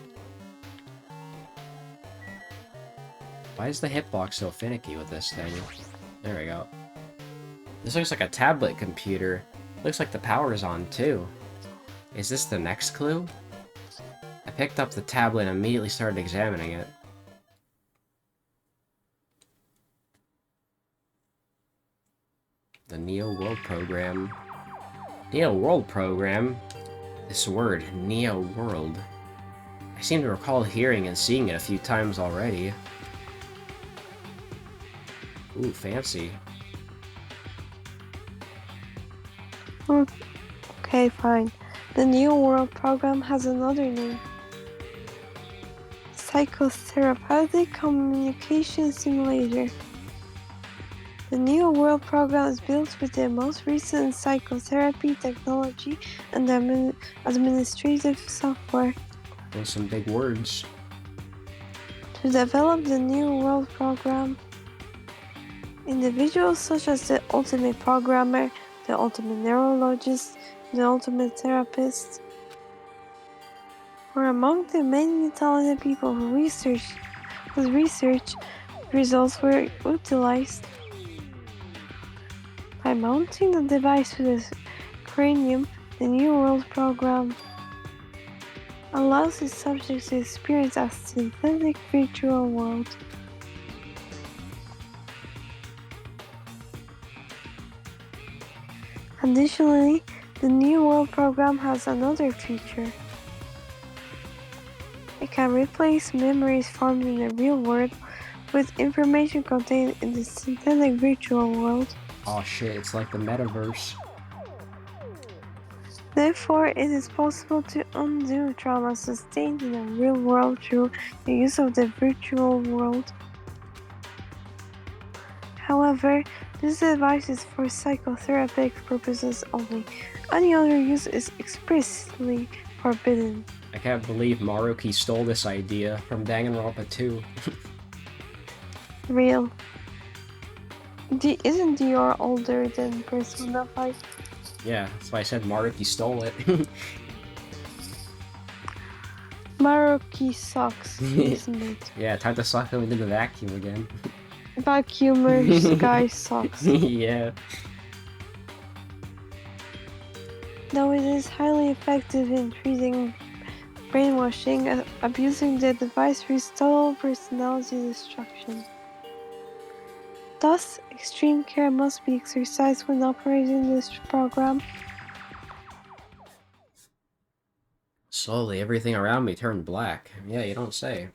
Why is the hitbox so finicky with this thing? There we go. This looks like a tablet computer. Looks like the power's on, too. Is this the next clue? I picked up the tablet and immediately started examining it. The Neo World Program. Neo World Program? This word, Neo World. I seem to recall hearing and seeing it a few times already. Ooh, fancy. Okay, fine. The New World program has another name. Psychotherapeutic Communication Simulator. The New World program is built with the most recent psychotherapy technology and administrative software. Those some big words. To develop the New World program, individuals such as the ultimate programmer, the ultimate neurologist, the ultimate therapist were among the many talented people whose research results were utilized. By mounting the device to the cranium, the New World program allows its subjects to experience a synthetic virtual world. Additionally, the New World program has another feature. It can replace memories formed in the real world with information contained in the synthetic virtual world. Oh shit, it's like the Metaverse. Therefore, it is possible to undo trauma sustained in the real world through the use of the virtual world. However, this device is for psychotherapeutic purposes only. Any other use is expressly forbidden. I can't believe Maruki stole this idea from Danganronpa 2. Real. Isn't DR older than Persona 5? Yeah, that's why I said Maruki stole it. Maruki sucks, isn't it? Yeah, time to suck him into the vacuum again. Vacuumer's guy sucks. Yeah. Though it is highly effective in treating brainwashing, abusing the device risks total personality destruction. Thus, extreme care must be exercised when operating this program. Slowly, everything around me turned black. Yeah, you don't say.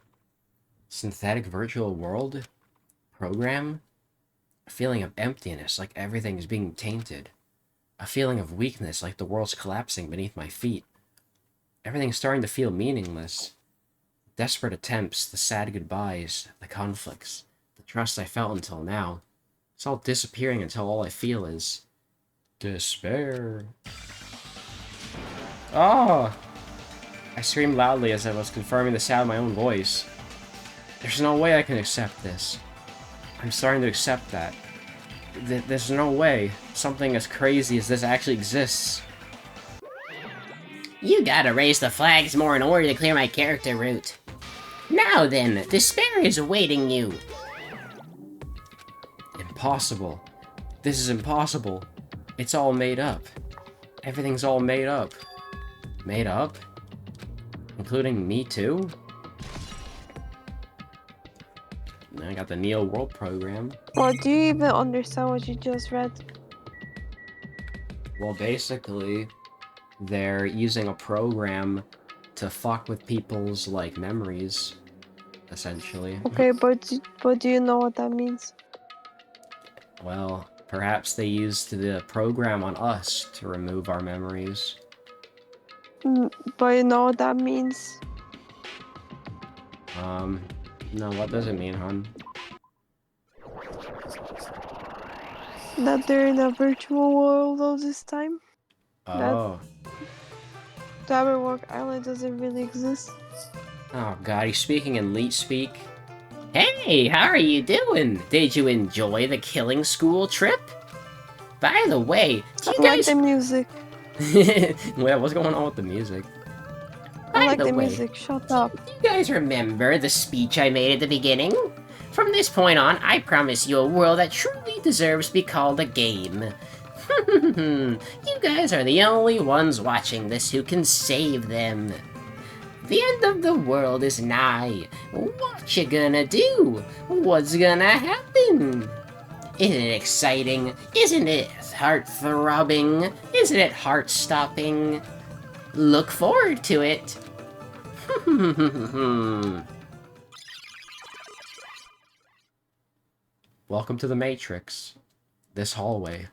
Synthetic virtual world? Program? A feeling of emptiness, like everything is being tainted. A feeling of weakness, like the world's collapsing beneath my feet. Everything's starting to feel meaningless. Desperate attempts, the sad goodbyes, the conflicts, the trust I felt until now. It's all disappearing until all I feel is despair. Oh! I screamed loudly as I was confirming the sound of my own voice. There's no way I can accept this. I'm starting to accept that. There's no way something as crazy as this actually exists. You gotta raise the flags more in order to clear my character route. Now then, despair is awaiting you. Impossible. This is impossible. It's all made up. Everything's all made up. Made up? Including me too? I got the Neo World program. Well, do you even understand what you just read? Well, basically, they're using a program to fuck with people's, like, memories, essentially. Okay, but do you know what that means? Well, perhaps they used the program on us to remove our memories. But you know what that means? No, what does it mean, hon? That they're in a virtual world all this time? Oh. Towerwalk Island doesn't really exist. Oh god, he's speaking in Leet speak. Hey, how are you doing? Did you enjoy the killing school trip? By the way, do I you like guys... the music. Well, what's going on with the music? I like By the way, music, shut up. do you guys remember the speech I made at the beginning? From this point on, I promise you a world that truly deserves to be called a game. You guys are the only ones watching this who can save them. The end of the world is nigh. What you gonna do? What's gonna happen? Isn't it exciting? Isn't it heart-throbbing? Isn't it heart-stopping? Look forward to it. Welcome to the Matrix. This hallway.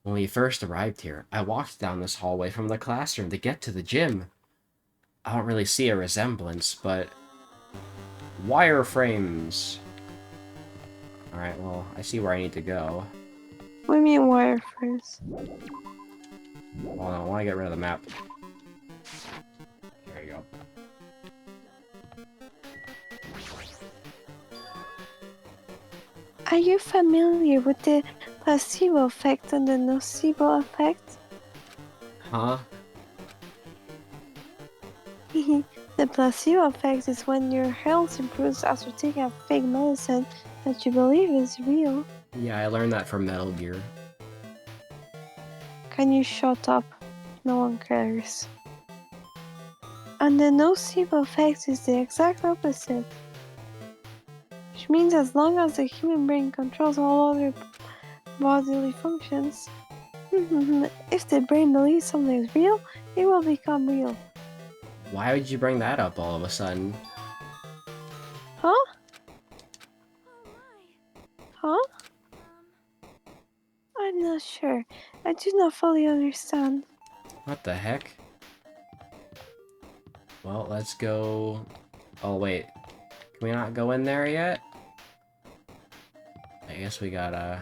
When we first arrived here, I walked down this hallway from the classroom to get to the gym. I don't really see a resemblance, but... Wireframes! Alright, well, I see where I need to go. What do you mean wireframes? Hold on, I want to get rid of the map. There you go. Are you familiar with the placebo effect and the nocebo effect? Huh? The placebo effect is when your health improves after taking a fake medicine that you believe is real. Yeah, I learned that from Metal Gear. Can you shut up? No one cares. And the nocebo effect is the exact opposite. Which means as long as the human brain controls all other bodily functions, if the brain believes something is real, it will become real. Why would you bring that up all of a sudden? Huh? Huh? I'm not sure. I do not fully understand. What the heck? Well, let's go... Oh, wait. Can we not go in there yet? I guess we gotta...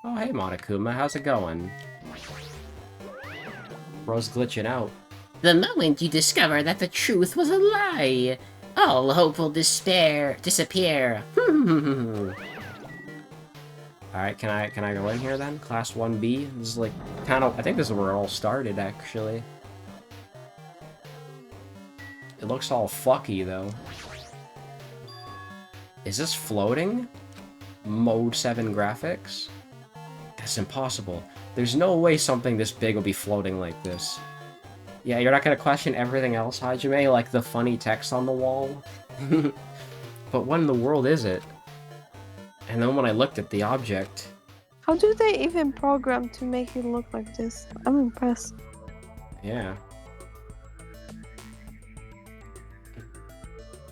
Oh, hey, Monokuma, how's it going? Bro's glitching out. The moment you discover that the truth was a lie, all hope will disappear. Alright, can I go in here then? Class 1B? This is like, kind of... I think this is where it all started, actually. It looks all fucky, though. Is this floating? Mode 7 graphics? That's impossible. There's no way something this big will be floating like this. Yeah, you're not gonna question everything else, Hajime? Like the funny text on the wall? But what in the world is it? And then when I looked at the object... How do they even program to make it look like this? I'm impressed. Yeah.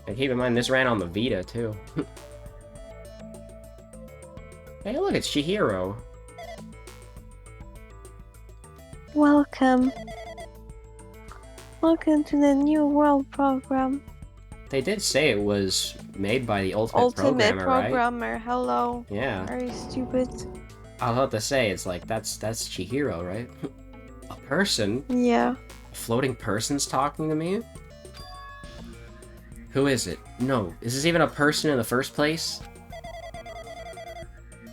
And keep in mind, this ran on the Vita, too. Hey, look, it's Chihiro. Welcome. Welcome to the New World program. They did say it was made by the Ultimate Programmer, Programmer, right? hello. Yeah. Very stupid. I was about to say, it's like, that's Chihiro, right? A person? Yeah. A floating person's talking to me? Who is it? No, is this even a person in the first place?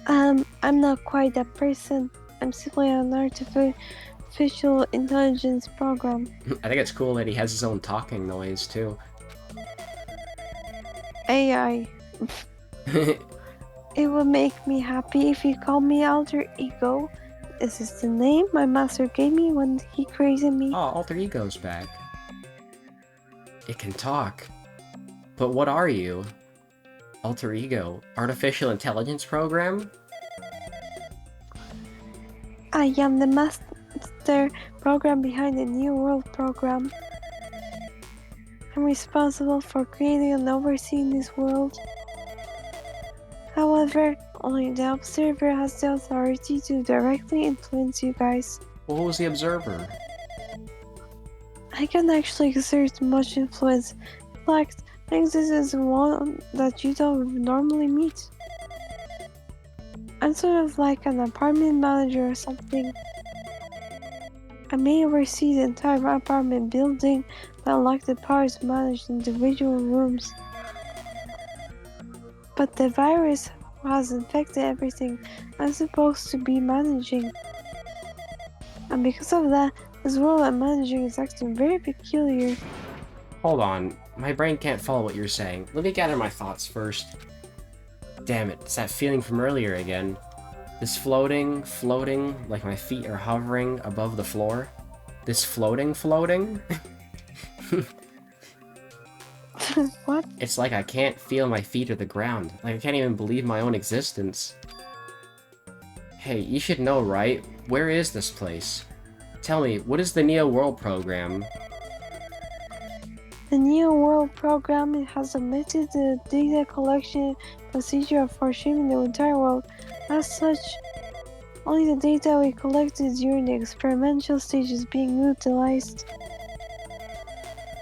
I'm not quite a person. I'm simply an artificial intelligence program. I think it's cool that he has his own talking noise, too. AI. It would make me happy if you call me Alter Ego. This is the name my master gave me when he created me. Oh, Alter Ego's back. It can talk. But what are you? Alter Ego? Artificial intelligence program? I am the master program behind the New World program. I'm responsible for creating and overseeing this world. However, only the observer has the authority to directly influence you guys. Well, who was the observer? I can actually exert much influence. In fact, I think this is one that you don't normally meet. I'm sort of like an apartment manager or something. I may oversee the entire apartment building, but unlock the power to manage individual rooms. But the virus has infected everything I'm supposed to be managing. And because of that, this world I'm managing is acting very peculiar. Hold on, my brain can't follow what you're saying. Let me gather my thoughts first. Damn it, it's that feeling from earlier again. This floating, like my feet are hovering above the floor. This floating? What? It's like I can't feel my feet or the ground. Like I can't even believe my own existence. Hey, you should know, right? Where is this place? Tell me, what is the Neo World program? The New World program has submitted the data collection procedure for streaming the entire world. As such, Only the data we collected during the experimental stage is being utilized.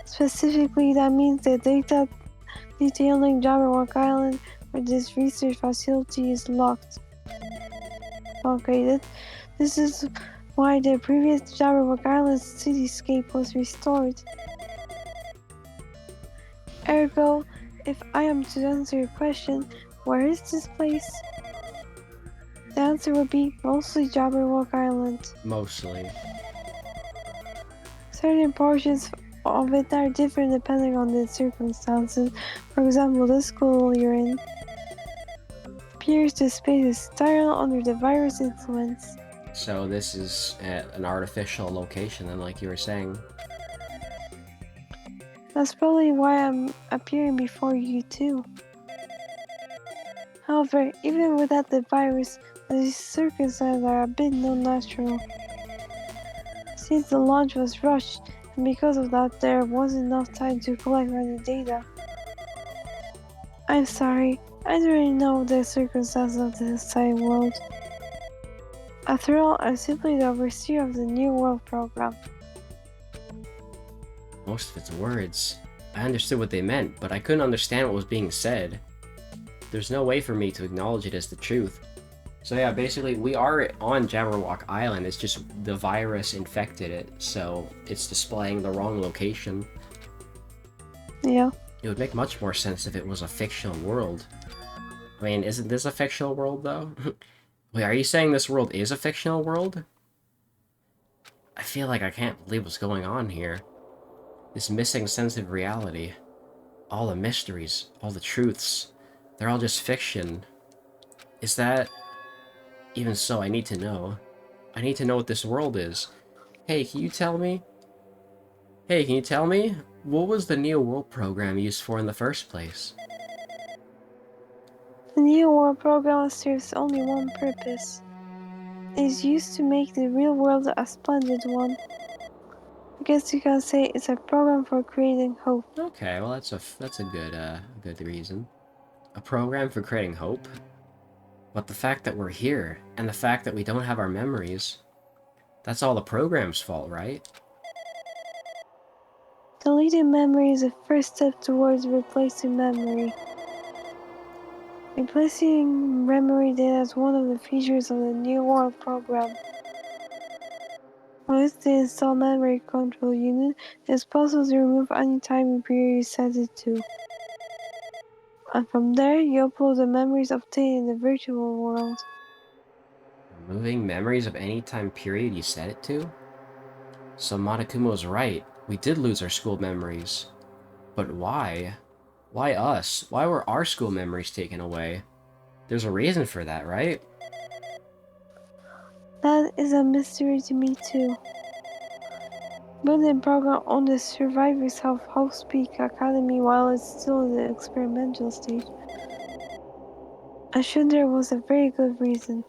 Specifically, that means the data detailing Jabberwock Island, where this research facility is locked. Okay, this is why the previous Jabberwock Island cityscape was restored. Ergo, if I am to answer your question, where is this place? The answer would be mostly Jabberwock Island. Mostly. Certain portions of it are different depending on the circumstances. For example, the school you're in appears the space is sterile under the virus influence. So this is at an artificial location, then, like you were saying. That's probably why I'm appearing before you too. However, even without the virus, these circumstances are a bit unnatural. Since the launch was rushed, and because of that there wasn't enough time to collect any data. I'm sorry, I don't really know the circumstances of the outside world. After all, I'm simply the overseer of the New World program. Most of its words. I understood what they meant, but I couldn't understand what was being said. There's no way for me to acknowledge it as the truth. So yeah, basically, we are on Jabberwock Island, it's just the virus infected it, so it's displaying the wrong location. Yeah. It would make much more sense if it was a fictional world. I mean, isn't this a fictional world, though? Wait, are you saying this world is a fictional world? I feel like I can't believe what's going on here. This missing sense of reality. All the mysteries, all the truths, they're all just fiction. Is that... Even so, I need to know. I need to know what this world is. Hey, can you tell me? Hey, can you tell me? What was the Neo World program used for in the first place? The New World program serves only one purpose. It is used to make the real world a splendid one. I guess you can say it's a program for creating hope. Okay, well that's a good reason. A program for creating hope? But the fact that we're here, and the fact that we don't have our memories, that's all the program's fault, right? Deleting memory is the first step towards replacing memory. Replacing memory data is one of the features of the New World program. With the installed memory control unit, it is possible to remove any time period you set it to. And from there, you upload the memories obtained in the virtual world. Removing memories of any time period you set it to? So Montezuma's right. We did lose our school memories. But why? Why us? Why were our school memories taken away? There's a reason for that, right? That is a mystery to me too. Building program on the survivors of House Peak Academy while it's still in the experimental stage. I'm sure there was a very good reason.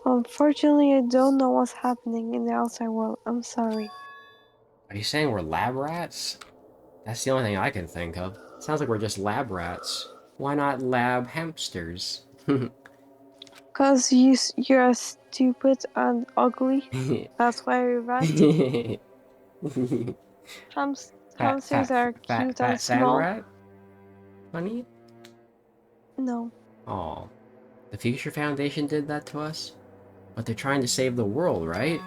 Unfortunately, I don't know what's happening in the outside world. I'm sorry. Are you saying we're lab rats? That's the only thing I can think of. Sounds like we're just lab rats. Why not lab hamsters? Cause you're stupid and ugly. That's why we rat. Hamsters are cute and Fat sand small. rat? Honey? No. Aw. The Future Foundation did that to us? But they're trying to save the world, right?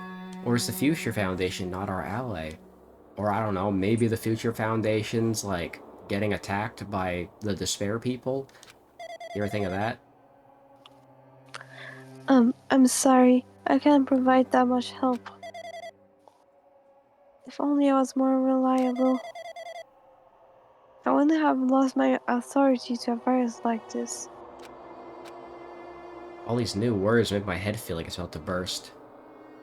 Or is the Future Foundation not our ally? Or I don't know, maybe the Future Foundation's, like, getting attacked by the Despair people? You ever think of that? I'm sorry. I can't provide that much help. If only I was more reliable. I wouldn't have lost my authority to a virus like this. All these new words make my head feel like it's about to burst.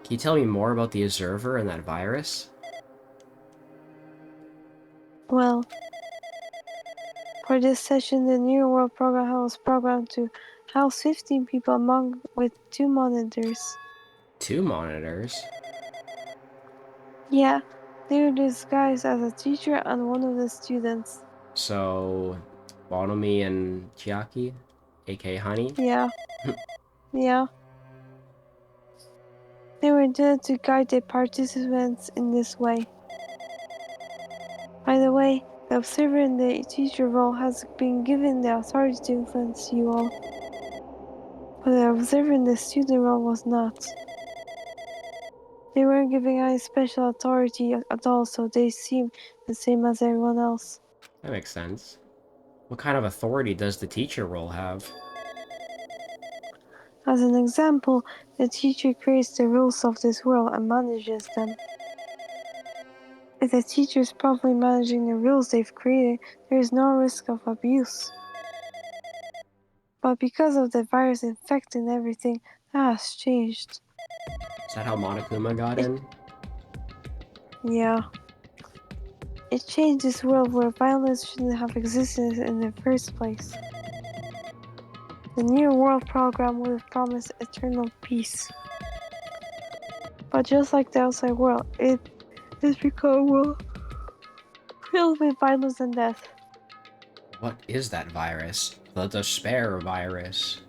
Can you tell me more about the Observer and that virus? Well, for this session, the New World program was programmed to house 15 people among with 2 monitors. 2 monitors? Yeah, they were disguised as a teacher and one of the students. So, Bonomi and Chiaki, aka Honey? Yeah, yeah. They were intended to guide the participants in this way. By the way, the observer in the teacher role has been given the authority to influence you all, but the observer in the student role was not. They weren't given any special authority at all, so they seemed the same as everyone else. That makes sense. What kind of authority does the teacher role have? As an example, the teacher creates the rules of this world and manages them. If the teacher is properly managing the rules they've created, there is no risk of abuse. But because of the virus infecting everything, that has changed. Is that how Monokuma got in? Yeah. It changed this world where violence shouldn't have existed in the first place. The New World program would have promised eternal peace. But just like the outside world, it has become a world filled with violence and death. What is that virus? The despair virus.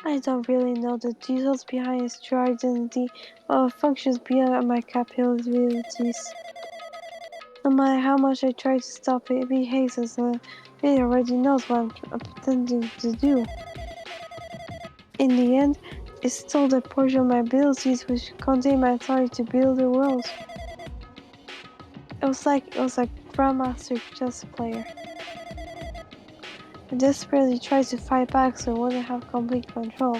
I don't really know the details behind its true identity, or it functions beyond my capabilities. No matter how much I try to stop it, it behaves as though it already knows what I'm pretending to do. In the end, it stole the portion of my abilities which contained my authority to build the world. It was like a grandmaster chess player. I desperately tried to fight back so I wouldn't have complete control.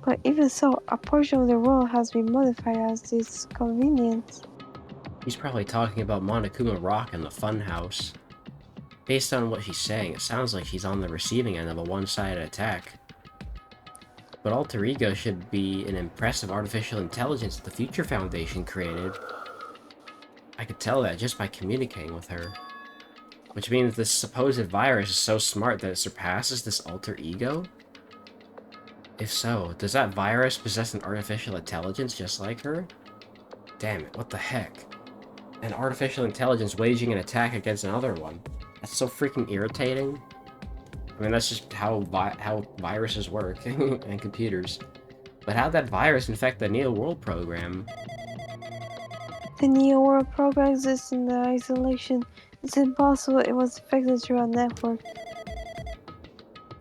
But even so, a portion of the world has been modified as its convenience. He's probably talking about Monokuma Rock and the Funhouse. Based on what she's saying, it sounds like she's on the receiving end of a one-sided attack. But Alter Ego should be an impressive artificial intelligence that the Future Foundation created. I could tell that just by communicating with her. Which means this supposed virus is so smart that it surpasses this Alter Ego? If so, does that virus possess an artificial intelligence just like her? Damn it, what the heck? An artificial intelligence waging an attack against another one. That's so freaking irritating. I mean, that's just how viruses work, and computers. But how'd that virus infect the Neo World program? The Neo World program exists in the isolation. It's impossible it was affected through a network.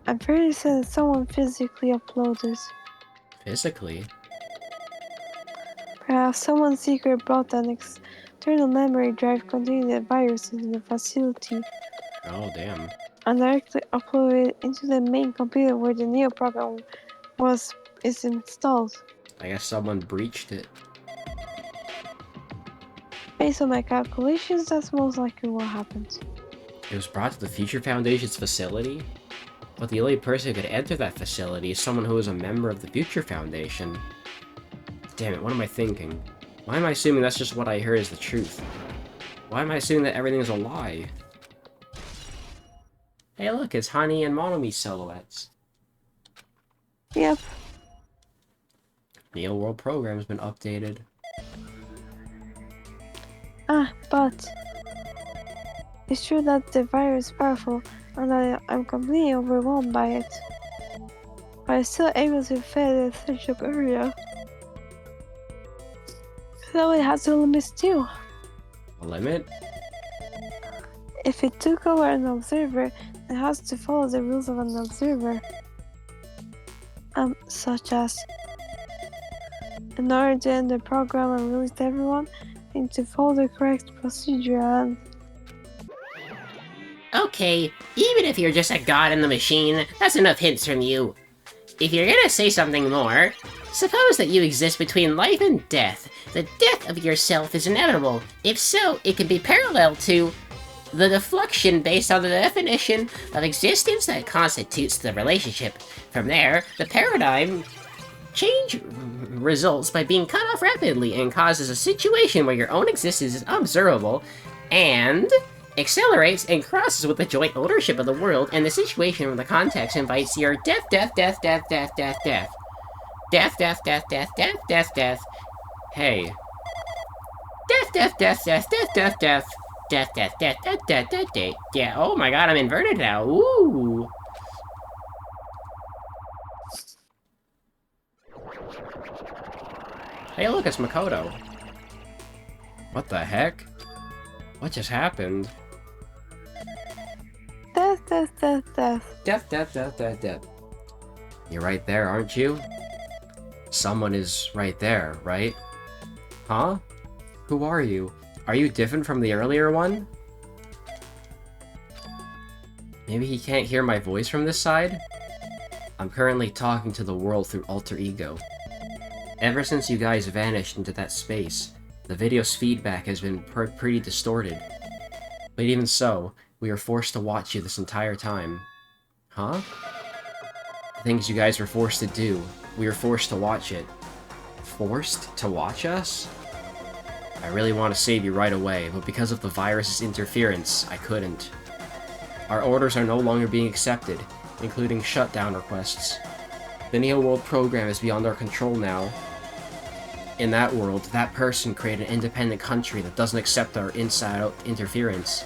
I'm fairly certain that someone physically uploaded. Physically? Perhaps someone secret brought an external memory drive containing the virus into the facility Oh, damn. and directly uploaded it into the main computer where the Neo program is installed. I guess someone breached it. Based on my calculations, that's most likely what happened. It was brought to the Future Foundation's facility? But the only person who could enter that facility is someone who is a member of the Future Foundation. Damn it, what am I thinking? Why am I assuming that's just what I heard is the truth? Why am I assuming that everything is a lie? Hey look, it's Honey and Monomi silhouettes. Yep. Neo World program has been updated. But it's true that the virus is powerful and that I'm completely overwhelmed by it. But I'm still able to infect the essential area. So it has a limit too. A limit? If it took over an observer, it has to follow the rules of an observer. Such as, in order to end the program and release everyone, you need to follow the correct procedure and... Okay, even if you're just a god in the machine, that's enough hints from you. If you're gonna say something more, suppose that you exist between life and death. The death of yourself is inevitable. If so, it can be parallel to the deflection based on the definition of existence that constitutes the relationship. From there, the paradigm change results by being cut off rapidly and causes a situation where your own existence is observable and accelerates and crosses with the joint ownership of the world and the situation where the context invites your death, death, death, death, death, death, death. Death, death, death, death, death, death, death. Hey. Death, death, death, death, death, death, death. Death, death, death, death, death, death, death. Yeah, oh my god, I'm inverted now. Ooh. Hey, look, it's Makoto. What the heck? What just happened? Death, death, death, death. Death, death, death, death, death. You're right there, aren't you? Someone is right there, right? Huh? Who are you? Are you different from the earlier one? Maybe he can't hear my voice from this side? I'm currently talking to the world through alter ego. Ever since you guys vanished into that space, the video's feedback has been pretty distorted. But even so, we were forced to watch you this entire time. Huh? The things you guys were forced to do, we were forced to watch it. Forced to watch us? I really want to save you right away, but because of the virus's interference, I couldn't. Our orders are no longer being accepted, including shutdown requests. The Neo World program is beyond our control now. In that world, that person created an independent country that doesn't accept our inside-out interference.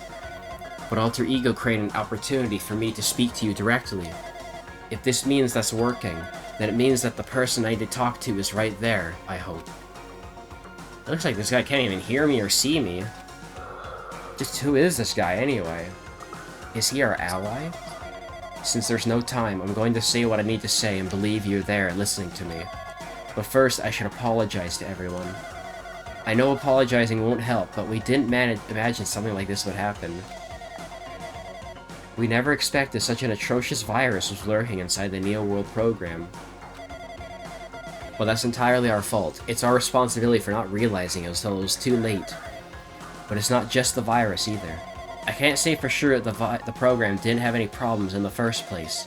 But Alter Ego created an opportunity for me to speak to you directly. If this means that's working, then it means that the person I need to talk to is right there, I hope. It looks like this guy can't even hear me or see me. Just who is this guy anyway? Is he our ally? Since there's no time, I'm going to say what I need to say and believe you're there listening to me. But first, I should apologize to everyone. I know apologizing won't help, but we didn't imagine something like this would happen. We never expected such an atrocious virus was lurking inside the Neo World program. Well, that's entirely our fault. It's our responsibility for not realizing it until it was too late. But it's not just the virus either. I can't say for sure that the program didn't have any problems in the first place.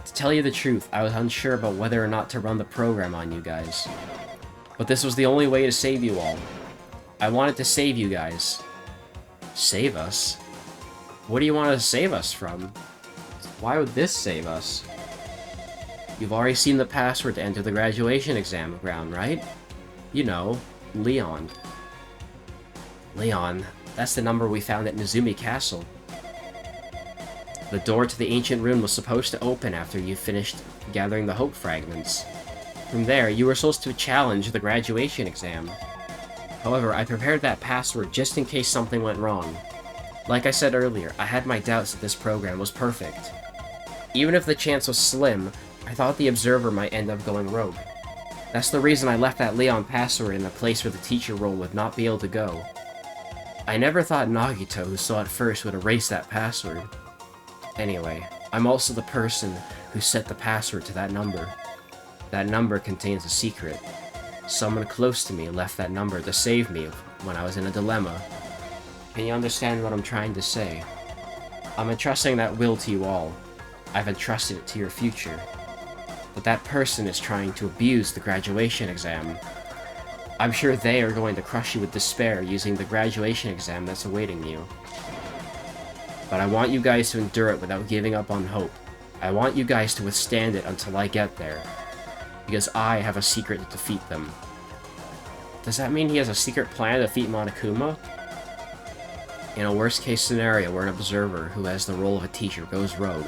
To tell you the truth, I was unsure about whether or not to run the program on you guys. But this was the only way to save you all. I wanted to save you guys. Save us? What do you want to save us from? Why would this save us? You've already seen the password to enter the graduation exam ground, right? You know, Leon. Leon, that's the number we found at Nezumi Castle. The door to the ancient room was supposed to open after you finished gathering the hope fragments. From there, you were supposed to challenge the graduation exam. However, I prepared that password just in case something went wrong. Like I said earlier, I had my doubts that this program was perfect. Even if the chance was slim, I thought the observer might end up going rogue. That's the reason I left that Leon password in a place where the teacher role would not be able to go. I never thought Nagito, who saw it first, would erase that password. Anyway, I'm also the person who set the password to that number. That number contains a secret. Someone close to me left that number to save me when I was in a dilemma. Can you understand what I'm trying to say? I'm entrusting that will to you all. I've entrusted it to your future. But that person is trying to abuse the graduation exam. I'm sure they are going to crush you with despair using the graduation exam that's awaiting you. But I want you guys to endure it without giving up on hope. I want you guys to withstand it until I get there. Because I have a secret to defeat them. Does that mean he has a secret plan to defeat Monokuma? In a worst-case scenario where an observer who has the role of a teacher goes rogue,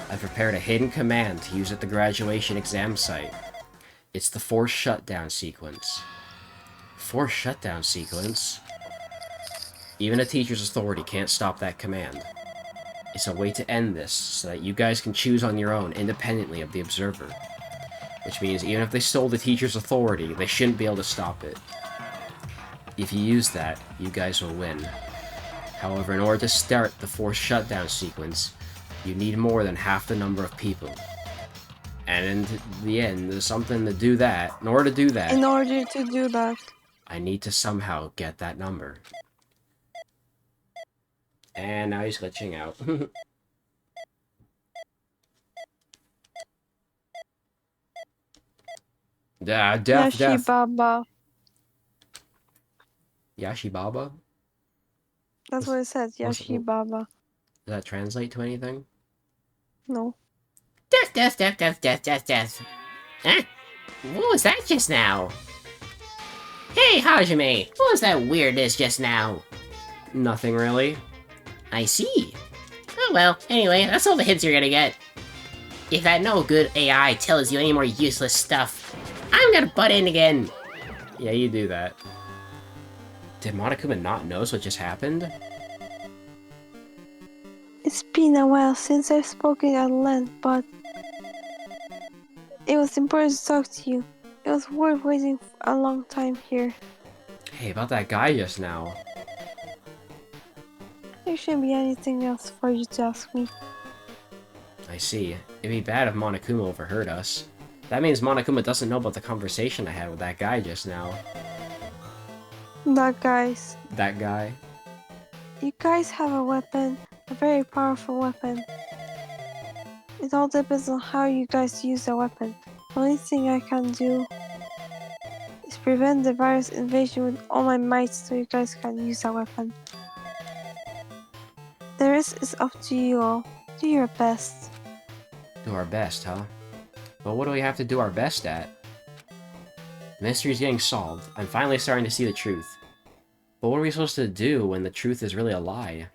I prepared a hidden command to use at the graduation exam site. It's the forced shutdown sequence. Forced shutdown sequence? Even a teacher's authority can't stop that command. It's a way to end this, so that you guys can choose on your own independently of the observer. Which means even if they stole the teacher's authority, they shouldn't be able to stop it. If you use that, you guys will win. However, in order to start the forced shutdown sequence, you need more than half the number of people. And in the end, there's something to do that. In order to do that, I need to somehow get that number. And now he's glitching out. Death. Yashibaba. Yashibaba? That's what it says, Yashibaba. Does that translate to anything? No. Death. Huh? What was that just now? Hey, Hajime! What was that weirdness just now? Nothing really. I see. Oh well, anyway, that's all the hints you're gonna get. If that no good AI tells you any more useless stuff, I'm gonna butt in again. Yeah, you do that. Did Monokuma not knows what just happened? It's been a while since I've spoken at length, but it was important to talk to you. It was worth waiting a long time here. Hey, about that guy just now. There shouldn't be anything else for you to ask me. I see. It'd be bad if Monokuma overheard us. That means Monokuma doesn't know about the conversation I had with that guy just now. That guys, That guy? you guys have a weapon, a very powerful weapon. It all depends on how you guys use the weapon. The only thing I can do is prevent the virus invasion with all my might so you guys can use that weapon. The rest is up to you all. Do your best. Do our best, huh? But what do we have to do our best at? The mystery's getting solved. I'm finally starting to see the truth. But what are we supposed to do when the truth is really a lie?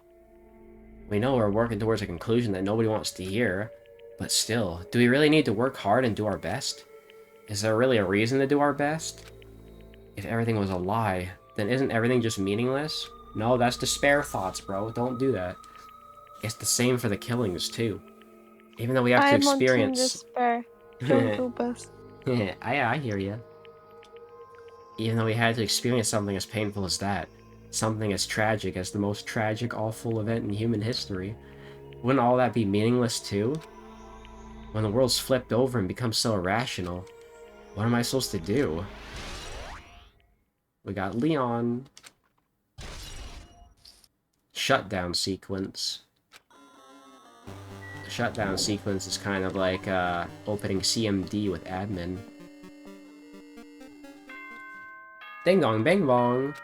We know we're working towards a conclusion that nobody wants to hear, but still, do we really need to work hard and do our best? Is there really a reason to do our best? If everything was a lie, then isn't everything just meaningless? No, that's despair thoughts, bro. Don't do that. It's the same for the killings, too. Even though we have to I'm on team experience... despair. Don't do best. I hear ya. Even though we had to experience something as painful as that, something as tragic as the most tragic, awful event in human history, wouldn't all that be meaningless too? When the world's flipped over and becomes so irrational, what am I supposed to do? We got Leon. Shutdown sequence. The shutdown sequence is kind of like opening CMD with admin. Ding dong, bang bong.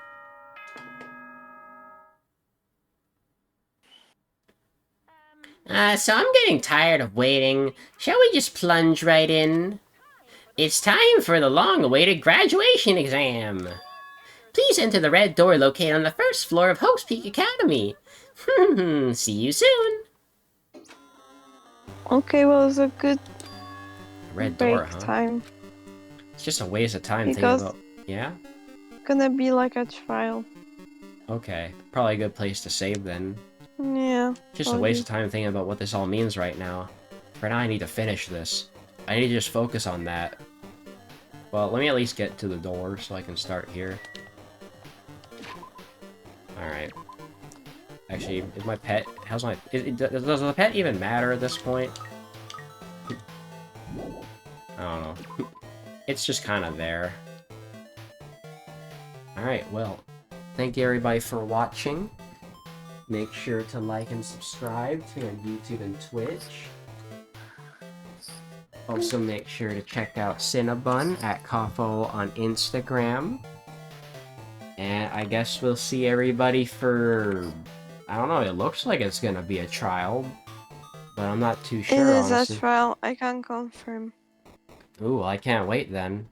So I'm getting tired of waiting. Shall we just plunge right in? It's time for the long-awaited graduation exam. Please enter the red door located on the first floor of Hope's Peak Academy. See you soon. Okay, well, it's a good Red break door, huh? time. It's just a waste of time Because- thinking about... Yeah? Gonna be like a trial. Okay. Probably a good place to save then. Yeah. Just a waste of time thinking about what this all means right now. For now, I need to finish this. I need to just focus on that. Well, let me at least get to the door so I can start here. Alright. Actually, is my pet... How's my... does the pet even matter at this point? I don't know. It's just kind of there. Alright, well. Thank you everybody for watching. Make sure to like and subscribe to our YouTube and Twitch. Also make sure to check out Cinnabon at Kafo on Instagram. And I guess we'll see everybody for... I don't know, it looks like it's gonna be a trial. But I'm not too sure, It is honestly. a trial, I can confirm. Ooh, I can't wait then.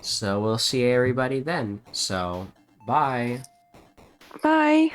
So we'll see everybody then. So, bye! Bye!